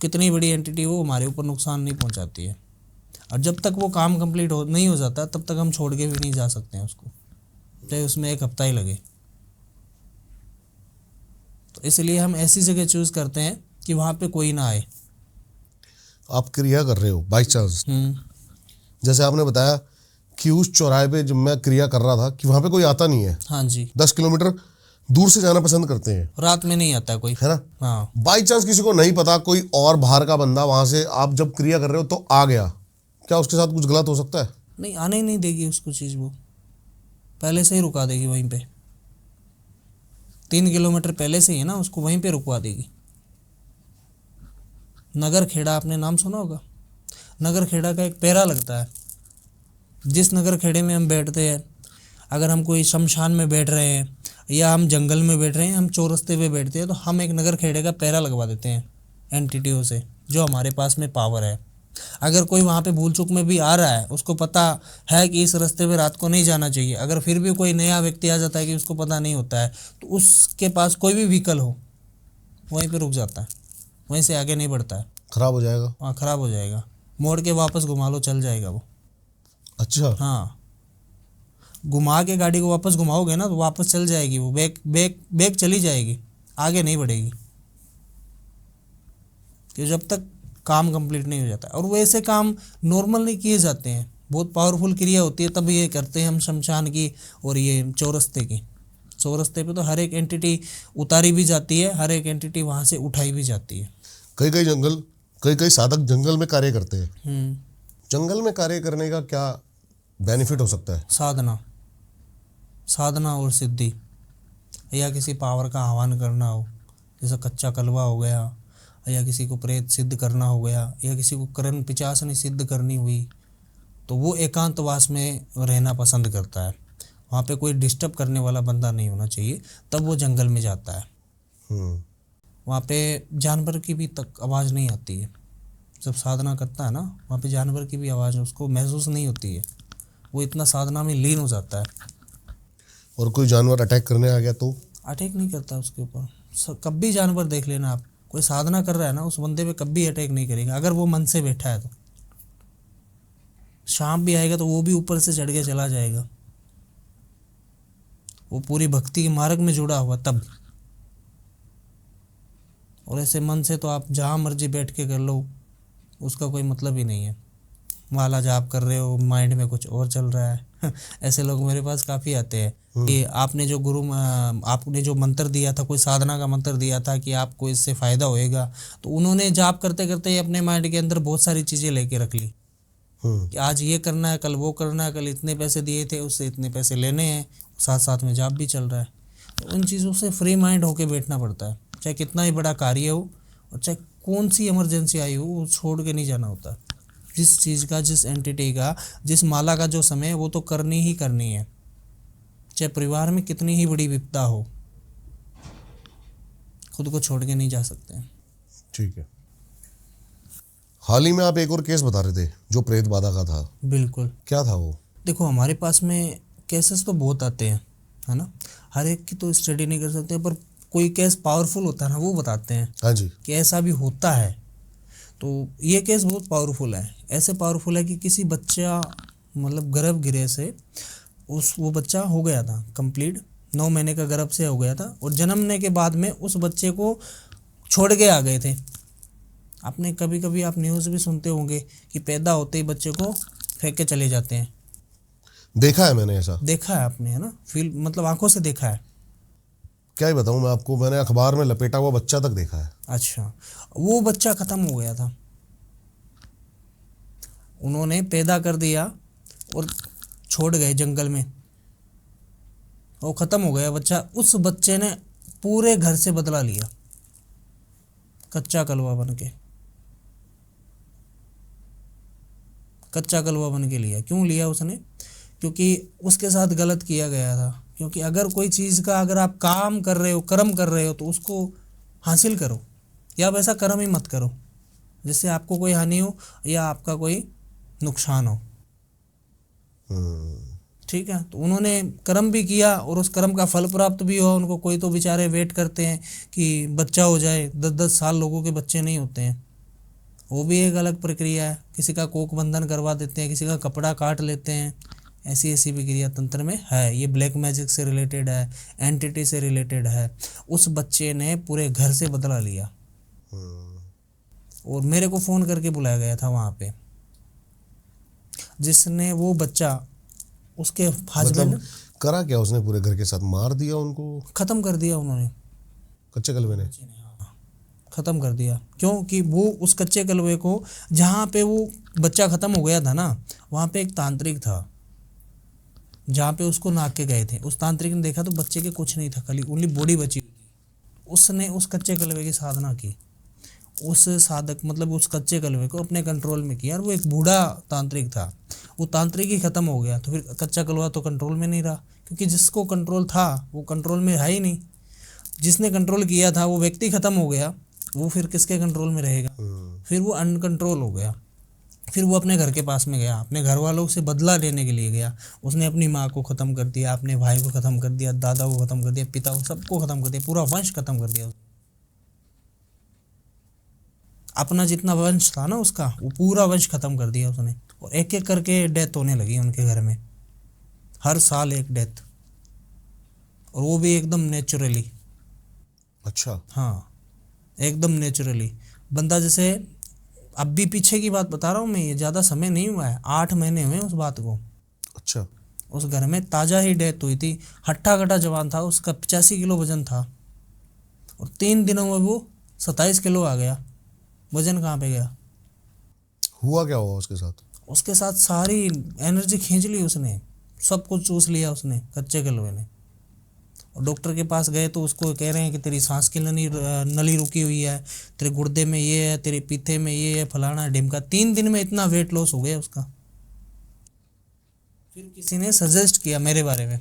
कितनी बड़ी एंटिटी हो, हमारे ऊपर नुकसान नहीं पहुँचाती है। और जब तक वो काम कंप्लीट नहीं हो जाता, तब तक हम छोड़ के भी नहीं जा सकते हैं उसको, चाहे उसमें 1 हफ्ता ही लगे। तो इसलिए हम ऐसी जगह चूज़ करते हैं कि वहाँ पे कोई ना आए। आप क्रिया कर रहे हो बाई चांस, जैसे आपने बताया कि उस चौराहे पे जब मैं क्रिया कर रहा था कि वहाँ पे कोई आता नहीं है। हाँ जी। 10 किलोमीटर दूर से जाना पसंद करते हैं, रात में नहीं आता कोई, है ना? हाँ। बाई चांस किसी को नहीं पता, कोई और बाहर का बंदा वहाँ से आप जब क्रिया कर रहे हो तो आ गया, क्या उसके साथ कुछ गलत हो सकता है? नहीं, आने ही नहीं देगी उसको चीज़, वो पहले से ही रुका देगी वहीं पे। 3 किलोमीटर पहले से ही है ना, उसको वहीं पे रुकवा देगी। नगर खेड़ा आपने नाम सुना होगा। नगर खेड़ा का एक पैरा लगता है। जिस नगर खेड़े में हम बैठते हैं, अगर हम कोई शमशान में बैठ रहे हैं या हम जंगल में बैठ रहे हैं, हम चौरस्ते पे बैठते हैं, तो हम एक नगर खेड़े का पैरा लगवा देते हैं एंटिटियों से, जो हमारे पास में पावर है। अगर कोई वहाँ पे भूल चूक में भी आ रहा है, उसको पता है कि इस रास्ते पे रात को नहीं जाना चाहिए, अगर फिर भी कोई नया व्यक्ति आ जाता है कि उसको पता नहीं होता है, तो उसके पास कोई भी व्हीकल हो, वहीं पे रुक जाता है, वहीं से आगे नहीं बढ़ता है। खराब हो जाएगा? हाँ, ख़राब हो जाएगा। मोड़ के वापस घुमा लो, चल जाएगा वो। अच्छा। हाँ, घुमा के गाड़ी को वापस घुमाओगे ना, तो वापस चल जाएगी वो, बैक चली जाएगी, आगे नहीं बढ़ेगी, कि जब तक काम कंप्लीट नहीं हो जाता। और वैसे काम नॉर्मल नहीं किए जाते हैं, बहुत पावरफुल क्रिया होती है तब ये करते हैं हम शमशान की और ये चौरस्ते की। चौरस्ते पे तो हर एक एंटिटी उतारी भी जाती है, हर एक एंटिटी वहाँ से उठाई भी जाती है। कई साधक जंगल में कार्य करते हैं। जंगल में कार्य करने का क्या बेनिफिट हो सकता है? साधना और सिद्धि, या किसी पावर का आह्वान करना हो, जैसे कच्चा कलवा हो गया, या किसी को प्रेत सिद्ध करना हो गया, या किसी को करण पिचासनी सिद्ध करनी हुई, तो वो एकांतवास में रहना पसंद करता है। वहाँ पे कोई डिस्टर्ब करने वाला बंदा नहीं होना चाहिए, तब वो जंगल में जाता है। वहाँ पे जानवर की भी तक आवाज़ नहीं आती है। जब साधना करता है ना, वहाँ पे जानवर की भी आवाज़ उसको महसूस नहीं होती है, वो इतना साधना में लीन हो जाता है। और कोई जानवर अटैक करने आ गया तो? अटैक नहीं करता उसके ऊपर। कभी जानवर देख लेना आप, कोई साधना कर रहा है ना, उस बंदे पे कभी अटैक नहीं करेगा, अगर वो मन से बैठा है तो। सांप भी आएगा तो वो भी ऊपर से चढ़ के चला जाएगा, वो पूरी भक्ति के मार्ग में जुड़ा हुआ तब। और ऐसे मन से तो आप जहाँ मर्जी बैठ के कर लो, उसका कोई मतलब ही नहीं है। माला जाप कर रहे हो, माइंड में कुछ और चल रहा है। ऐसे लोग मेरे पास काफ़ी आते हैं कि आपने जो मंत्र दिया था, कोई साधना का मंत्र दिया था कि आपको इससे फ़ायदा होएगा, तो उन्होंने जाप करते करते ही अपने माइंड के अंदर बहुत सारी चीज़ें लेके रख ली कि आज ये करना है, कल वो करना है, कल इतने पैसे दिए थे, उससे इतने पैसे लेने हैं, साथ साथ में जाप भी चल रहा है। तो उन चीज़ों से फ्री माइंड होके बैठना पड़ता है, चाहे कितना ही बड़ा कार्य हो और चाहे कौन सी इमरजेंसी आई हो, वो छोड़ के नहीं जाना होता। जिस चीज़ का, जिस एंटिटी का, जिस माला का जो समय है, वो तो करनी ही करनी है, चाहे परिवार में कितनी ही बड़ी विपदा हो, खुद को छोड़ के नहीं जा सकते। ठीक है। हाल ही में आप एक और केस बता रहे थे जो प्रेत बाधा का था। बिल्कुल। क्या था वो? देखो, हमारे पास में केसेस तो बहुत आते हैं, है ना, हर एक की तो स्टडी नहीं कर सकते, पर कोई केस पावरफुल होता है ना, वो बताते हैं। हाँ जी। कि ऐसा भी होता है। तो ये केस बहुत पावरफुल है, ऐसे पावरफुल है कि किसी बच्चा, मतलब गर्भगृह से वो बच्चा हो गया था कंप्लीट, 9 महीने का गर्भ से हो गया था, और जन्मने के बाद में उस बच्चे को छोड़ के आ गए थे। आपने कभी कभी आप न्यूज़ भी सुनते होंगे कि पैदा होते ही बच्चे को फेंक के चले जाते हैं। देखा है मैंने ऐसा। देखा है आपने, है ना, फील मतलब आंखों से देखा है। क्या ही बताऊं मैं आपको, मैंने अखबार में लपेटा हुआ बच्चा तक देखा है। अच्छा, वो बच्चा खत्म हो गया था, उन्होंने पैदा कर दिया और छोड़ गए जंगल में, वो खत्म हो गया बच्चा। उस बच्चे ने पूरे घर से बदला लिया, कच्चा कलवा बन के, कच्चा कलवा बन के लिया। क्यों लिया उसने? क्योंकि उसके साथ गलत किया गया था। क्योंकि अगर कोई चीज़ का अगर आप काम कर रहे हो, कर्म कर रहे हो, तो उसको हासिल करो, या वैसा कर्म ही मत करो जिससे आपको कोई हानि हो या आपका कोई नुकसान हो। ठीक है, तो उन्होंने कर्म भी किया और उस कर्म का फल प्राप्त भी हुआ उनको। कोई तो बेचारे वेट करते हैं कि बच्चा हो जाए, 10-10 साल लोगों के बच्चे नहीं होते हैं, वो भी एक अलग प्रक्रिया है। किसी का कोख बंधन करवा देते हैं, किसी का कपड़ा काट लेते हैं, ऐसी ऐसी भी क्रिया तंत्र में है। ये ब्लैक मैजिक से रिलेटेड है, एंटिटी से रिलेटेड है। उस बच्चे ने पूरे घर से बदला लिया और मेरे को फ़ोन करके बुलाया गया था वहाँ पे, जिसने वो बच्चा उसके हस्बैंड। मतलब करा क्या उसने? पूरे घर के साथ मार दिया उनको? ख़त्म कर दिया उन्होंने, कच्चे कलवे ने ख़त्म कर दिया। क्योंकि वो उस कच्चे कलवे को, जहाँ पे वो बच्चा ख़त्म हो गया था ना, वहाँ पे एक तांत्रिक था जहाँ पे उसको नाक के गए थे। उस तांत्रिक ने देखा तो बच्चे के कुछ नहीं था, खाली ओनली बॉडी बची हुई थी। उसने उस कच्चे कलवे की साधना की, उस साधक मतलब उस कच्चे कलवे को अपने कंट्रोल में किया। और वो एक बूढ़ा तांत्रिक था, वो तांत्रिक ही ख़त्म हो गया। तो फिर कच्चा कलवा तो कंट्रोल में नहीं रहा, क्योंकि जिसको कंट्रोल था वो कंट्रोल में है ही नहीं। जिसने कंट्रोल किया था वो व्यक्ति ख़त्म हो गया, वो फिर किसके कंट्रोल में रहेगा? फिर वो अनकंट्रोल हो गया। फिर वो अपने घर के पास में गया, अपने घर वालों से बदला लेने के लिए गया। उसने अपनी माँ को ख़त्म कर दिया, अपने भाई को ख़त्म कर दिया, दादा को ख़त्म कर दिया, पिता को, सबको ख़त्म कर दिया, पूरा वंश ख़त्म कर दिया। अपना जितना वंश था ना उसका, वो पूरा वंश ख़त्म कर दिया उसने। और एक एक करके डेथ होने लगी उनके घर में, हर साल एक डेथ, और वो भी एकदम नेचुरली। अच्छा। हाँ, एकदम नेचुरली। बंदा जैसे, अब भी पीछे की बात बता रहा हूँ मैं, ये ज़्यादा समय नहीं हुआ है, 8 महीने हुए उस बात को। अच्छा। उस घर में ताज़ा ही डेथ हुई थी। हट्टा कट्टा जवान था, उसका 85 किलो वजन था, और 3 दिनों में वो 27 किलो आ गया। वजन कहाँ पे गया? हुआ क्या हुआ उसके साथ? उसके साथ सारी एनर्जी खींच ली उसने, सब कुछ चूस लिया उसने, कच्चे कलवे ने। और डॉक्टर के पास गए तो उसको कह रहे हैं कि तेरी सांस की नली रुकी हुई है, तेरे गुर्दे में ये है, तेरे पीते में ये है, फलाना ढिमका। 3 दिन में इतना वेट लॉस हो गया उसका। फिर किसी ने सजेस्ट किया मेरे बारे में,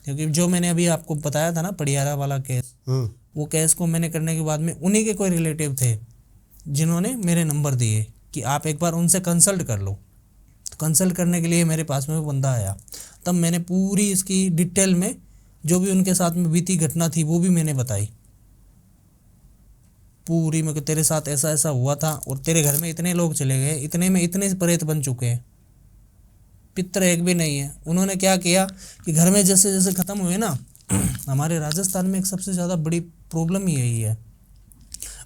क्योंकि जो मैंने अभी आपको बताया था ना पड़ियारा वाला केस, वो केस को मैंने करने के बाद में उन्हीं के कोई रिलेटिव थे जिन्होंने मेरे नंबर दिए कि आप एक बार उनसे कंसल्ट कर लो। तो कंसल्ट करने के लिए मेरे पास में वो बंदा आया, तब मैंने पूरी इसकी डिटेल में जो भी उनके साथ में बीती घटना थी वो भी मैंने बताई पूरी में, कि तेरे साथ ऐसा ऐसा हुआ था और तेरे घर में इतने लोग चले गए, इतने में इतने प्रेत बन चुके हैं, पितर एक भी नहीं है। उन्होंने क्या किया कि घर में जैसे जैसे ख़त्म हुए ना, हमारे राजस्थान में एक सबसे ज़्यादा बड़ी प्रॉब्लम ही यही है।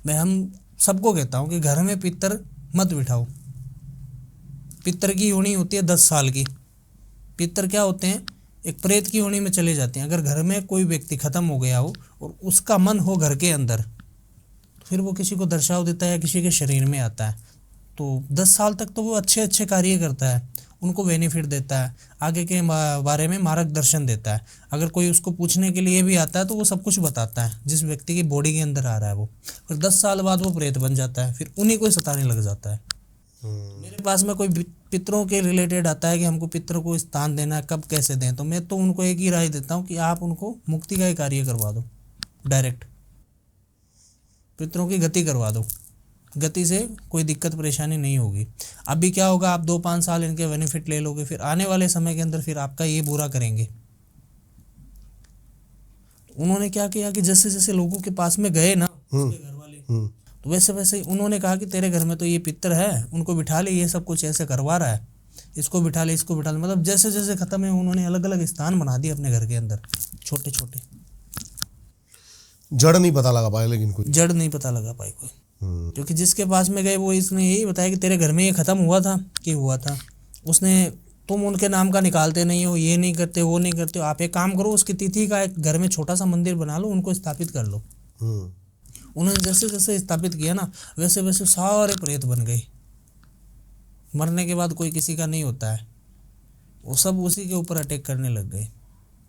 मैं हम सबको कहता हूँ कि घर में पितर मत बिठाओ। पितर की योनी होती है 10 साल की। पितर क्या होते हैं? एक प्रेत की योनि में चले जाते हैं। अगर घर में कोई व्यक्ति ख़त्म हो गया हो और उसका मन हो घर के अंदर, तो फिर वो किसी को दर्शाव देता है या किसी के शरीर में आता है, तो 10 साल तक तो वो अच्छे अच्छे कार्य करता है, उनको बेनिफिट देता है, आगे के बारे में मार्गदर्शन देता है। अगर कोई उसको पूछने के लिए भी आता है तो वो सब कुछ बताता है जिस व्यक्ति की बॉडी के अंदर आ रहा है वो। फिर 10 साल बाद वो प्रेत बन जाता है, फिर उन्हीं को ही सताने लग जाता है। मेरे पास में कोई पितरों के रिलेटेड आता है कि हमको पितर को स्थान देना है, कब कैसे दें, तो मैं तो उनको एक ही राय देता हूँ कि आप उनको मुक्ति का ही कार्य करवा दो, डायरेक्ट पितरों की गति करवा दो। गति से कोई दिक्कत परेशानी नहीं होगी। अभी क्या होगा, आप 2-5 साल इनके बेनिफिट ले लोगे, फिर आने वाले समय के अंदर फिर आपका ये बुरा करेंगे। उन्होंने क्या किया कि जैसे जैसे लोगों के पास में गए ना उसके घर वाले, तो वैसे वैसे ही उन्होंने कहा कि तेरे घर में तो ये पितर है, उनको बिठा ले, ये सब कुछ ऐसे करवा रहा है, इसको बिठा ले, इसको बिठा ले। मतलब जैसे जैसे ख़त्म है उन्होंने अलग अलग स्थान बना दिए अपने घर के अंदर, छोटे छोटे। जड़ नहीं पता लगा पाया लेकिन कोई। जड़ नहीं पता लगा पाई कोई, क्योंकि जिसके पास में गए वो इसने यही बताया कि तेरे घर में ये खत्म हुआ था कि हुआ था। उसने तुम उनके नाम का निकालते नहीं हो, ये नहीं करते, वो नहीं करते हो, आप एक काम करो, उसकी तिथि का एक घर में छोटा सा मंदिर बना लो, उनको स्थापित कर लो। उन्होंने जैसे जैसे स्थापित किया ना, वैसे वैसे सारे प्रेत बन गए। मरने के बाद कोई किसी का नहीं होता है, वो सब उसी के ऊपर अटैक करने लग गए।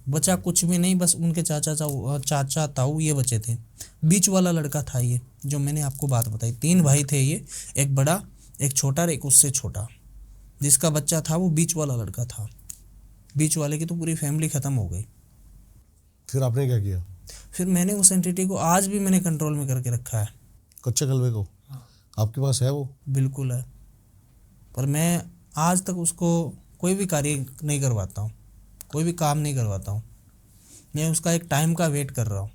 बचा कुछ भी नहीं, बस उनके चाचा ताऊ ये बचे थे। बीच वाला लड़का था ये, जो मैंने आपको बात बताई। 3 भाई थे ये, एक बड़ा, एक छोटा और एक उससे छोटा। जिसका बच्चा था वो बीच वाला लड़का था। बीच वाले की तो पूरी फैमिली ख़त्म हो गई। फिर आपने क्या किया? फिर मैंने उस एंटिटी को आज भी मैंने कंट्रोल में करके रखा है। कच्चे कलवे को? आपके पास है वो? बिल्कुल है, पर मैं आज तक उसको कोई भी कार्य नहीं करवाता हूँ, कोई भी काम नहीं करवाता हूँ। मैं उसका एक टाइम का वेट कर रहा हूँ,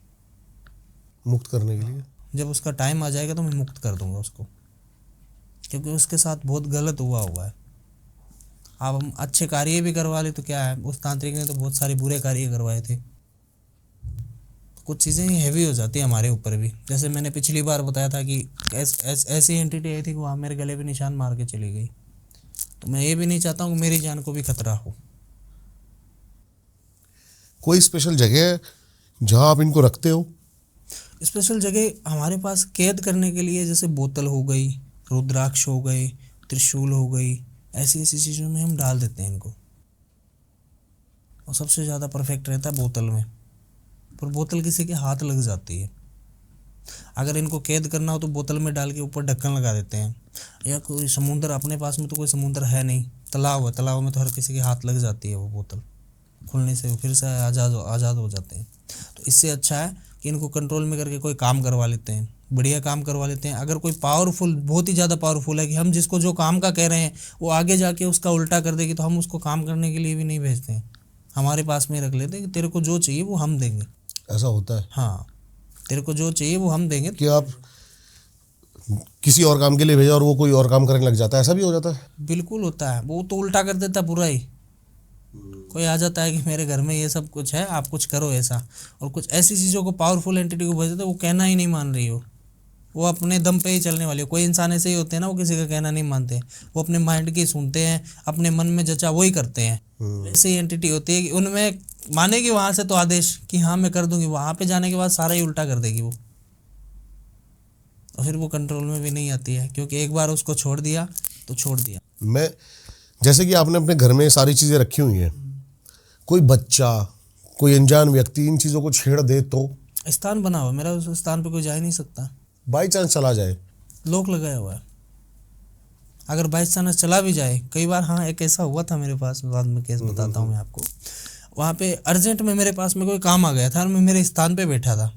मुक्त करने के लिए। जब उसका टाइम आ जाएगा तो मैं मुक्त कर दूंगा उसको, क्योंकि उसके साथ बहुत गलत हुआ है। अब हम अच्छे कार्य भी करवा ले तो क्या है, उस तांत्रिक ने तो बहुत सारे बुरे कार्य करवाए थे। कुछ चीज़ें हैवी हो जाती है हमारे ऊपर भी। जैसे मैंने पिछली बार बताया था कि ऐसी एंटिटी आई थी कि वहाँ मेरे गले पे निशान मार के चली गई। तो मैं ये भी नहीं चाहता हूँ कि मेरी जान को भी खतरा हो। कोई स्पेशल जगह है जहाँ आप इनको रखते हो? स्पेशल जगह हमारे पास कैद करने के लिए, जैसे बोतल हो गई, रुद्राक्ष हो गए, त्रिशूल हो गई, ऐसी ऐसी चीज़ों में हम डाल देते हैं इनको। और सबसे ज़्यादा परफेक्ट रहता है बोतल में, पर बोतल किसी के हाथ लग जाती है। अगर इनको कैद करना हो तो बोतल में डाल के ऊपर ढक्कन लगा देते हैं। या कोई समुंदर, अपने पास में तो कोई समुंदर है नहीं, तालाब है, तालाब में तो हर किसी के हाथ लग जाती है वो बोतल, खुलने से फिर से आज़ाद हो जाते हैं। तो इससे अच्छा है कि इनको कंट्रोल में करके कोई काम करवा लेते हैं, बढ़िया काम करवा लेते हैं। अगर कोई पावरफुल, बहुत ही ज़्यादा पावरफुल है कि हम जिसको जो काम का कह रहे हैं वो आगे जाके उसका उल्टा कर देगी, तो हम उसको काम करने के लिए भी नहीं भेजते हैं, हमारे पास में रख लेते हैं कि तेरे को जो चाहिए वो हम देंगे। ऐसा होता है? हाँ, तेरे को जो चाहिए वो हम देंगे। कि आप किसी और काम के लिए भेजा और वो कोई और काम करने लग जाता है, ऐसा भी हो जाता है? बिल्कुल होता है, वो तो उल्टा कर देता है पूरा ही। कोई आ जाता है कि मेरे घर में ये सब कुछ है, आप कुछ करो ऐसा, और कुछ ऐसी चीज़ों को पावरफुल एंटिटी को भेज देते, वो कहना ही नहीं मान रही हो, वो अपने दम पे ही चलने वाली हो। कोई इंसान ऐसे ही होते हैं ना, वो किसी का कहना नहीं मानते, वो अपने माइंड की सुनते हैं, अपने मन में जचा वही करते हैं। ऐसी एंटिटी होती है कि उनमें मानेगी वहाँ से तो आदेश कि हाँ मैं कर दूंगी, वहाँ पे जाने के बाद सारा ही उल्टा कर देगी वो, और फिर वो कंट्रोल में भी नहीं आती है, क्योंकि एक बार उसको छोड़ दिया तो छोड़ दिया। मैं, जैसे कि आपने अपने घर में सारी चीज़ें रखी हुई हैं, कोई बच्चा, कोई अनजान व्यक्ति इन चीज़ों को छेड़ दे तो? स्थान बना हुआ मेरा, उस स्थान पे कोई जा ही नहीं सकता। बाई चांस चला जाए? लॉक लगाया हुआ है। अगर बाई चांस चला भी जाए, कई बार, हाँ एक ऐसा हुआ था मेरे पास, बाद में केस बताता हूँ मैं आपको। वहाँ पे अर्जेंट में मेरे पास में कोई काम आ गया था और मैं मेरे स्थान पे बैठा था,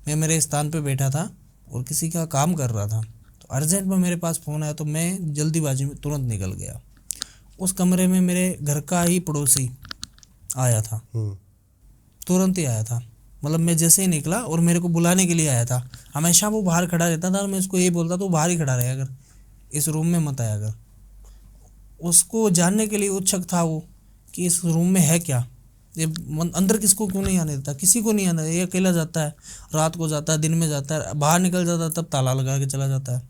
मैं मेरे स्थान पे बैठा था और किसी का काम कर रहा था। तो अर्जेंट में मेरे पास फ़ोन आया, तो मैं जल्दीबाजी में तुरंत निकल गया। उस कमरे में मेरे घर का ही पड़ोसी आया था, तुरंत ही आया था। मतलब मैं जैसे ही निकला और मेरे को बुलाने के लिए आया था। हमेशा वो बाहर खड़ा रहता था और मैं उसको यही बोलता था, वो बाहर ही खड़ा रहे, अगर इस रूम में मत आया अगर। उसको जानने के लिए उत्सुक था वो कि इस रूम में है क्या, ये अंदर किसको क्यों नहीं आने देता, किसी को नहीं आने देता। ये अकेला जाता है, रात को जाता है, दिन में जाता है, बाहर निकल जाता है तब ताला लगा के चला जाता है।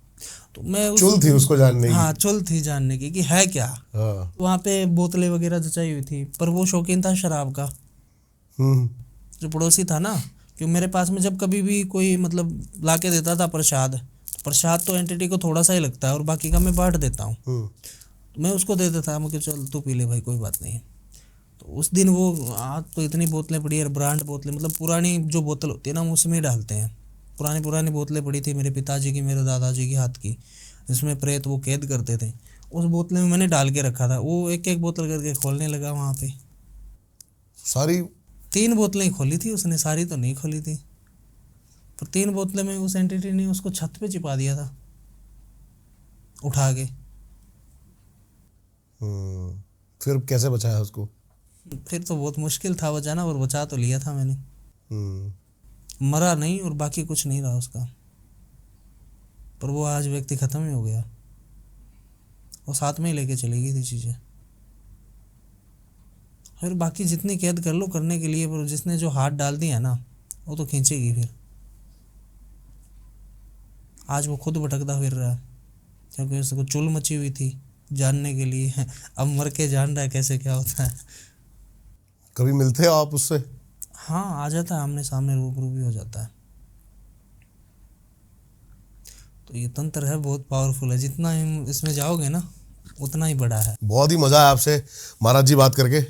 तो मैं चुल थी उसको जानने की? हाँ, चुल थी जानने की कि है क्या। हाँ। वहाँ पे बोतलें वगैरह जचाई हुई थी, पर वो शौकीन था शराब का, जो पड़ोसी था ना। क्योंकि मेरे पास में जब कभी भी कोई मतलब ला के देता था प्रसाद, प्रसाद तो एंटिटी को थोड़ा सा ही लगता है और बाकी का मैं बांट देता हूँ। तो मैं उसको दे देता, मुझे चल तू पी ले भाई, कोई बात नहीं। तो उस दिन वो आज तो इतनी बोतलें पड़ी है, ब्रांड बोतलें, मतलब पुरानी जो बोतल होती है ना, उसमें ही डालते हैं। पुरानी बोतलें पड़ी थी मेरे पिताजी की, मेरे दादाजी के हाथ की, जिसमें प्रेत वो कैद करते थे। उस बोतल में मैंने डाल के रखा था। वो एक एक बोतल करके खोलने लगा वहाँ पे। सारी 3 बोतलें खोली थी उसने, सारी तो नहीं खोली थी, पर 3 बोतलें में उस एंटिटी ने उसको छत पे चिपा दिया था उठा के। फिर कैसे बचाया उसको? फिर तो बहुत मुश्किल था बचाना, और बचा तो लिया था मैंने। मरा नहीं और बाकी कुछ नहीं रहा उसका, पर वो आज व्यक्ति ख़त्म ही हो गया। वो साथ में ही लेके चली गई थी चीज़ें। फिर बाकी जितनी कैद कर लो करने के लिए, पर जिसने जो हाथ डाल दिया ना, वो तो खींचेगी फिर। आज वो खुद भटकता फिर रहा है क्योंकि उसको चुल मची हुई थी जानने के लिए। अब मर के जान रहा है कैसे क्या होता है। कभी मिलते हो आप उससे? हाँ, आ जाता है, आमने सामने रूबरू भी हो जाता है। तो ये तंत्र है, बहुत पावरफुल है। जितना हम इसमें जाओगे ना उतना ही बड़ा है। बहुत ही मजा आया आपसे महाराज जी बात करके।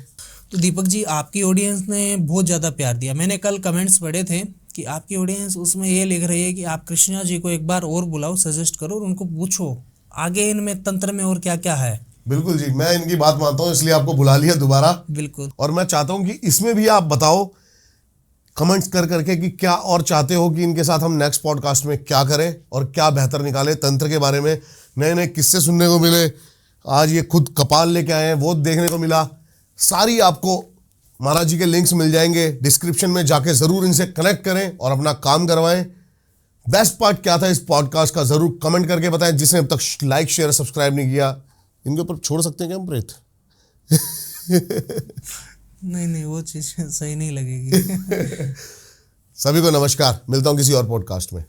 तो दीपक जी, आपकी ऑडियंस ने बहुत ज़्यादा प्यार दिया। मैंने कल कमेंट्स पढ़े थे कि आपकी ऑडियंस उसमें ये लिख रही है कि आप कृष्णा जी को एक बार और बुलाओ, सजेस्ट करो और उनको पूछो आगे इनमें तंत्र में और क्या क्या है। बिल्कुल जी, मैं इनकी बात मानता हूँ, इसलिए आपको बुला लिया दोबारा। बिल्कुल। और मैं चाहता हूँ कि इसमें भी आप बताओ कमेंट्स कर करके कि क्या और चाहते हो कि इनके साथ हम नेक्स्ट पॉडकास्ट में क्या करें और क्या बेहतर निकालें। तंत्र के बारे में नए नए किस्से सुनने को मिले, आज ये खुद कपाल लेके आए हैं वो देखने को मिला। सारी आपको महाराज जी के लिंक्स मिल जाएंगे डिस्क्रिप्शन में, जाके जरूर इनसे कनेक्ट करें और अपना काम करवाएं। बेस्ट पार्ट क्या था इस पॉडकास्ट का जरूर कमेंट करके बताएं। जिसने अब तक लाइक शेयर सब्सक्राइब नहीं किया, इनके ऊपर छोड़ सकते हैं क्या हम प्रेत? नहीं, वो चीज़ सही नहीं लगेगी। सभी को नमस्कार, मिलता हूं किसी और पॉडकास्ट में।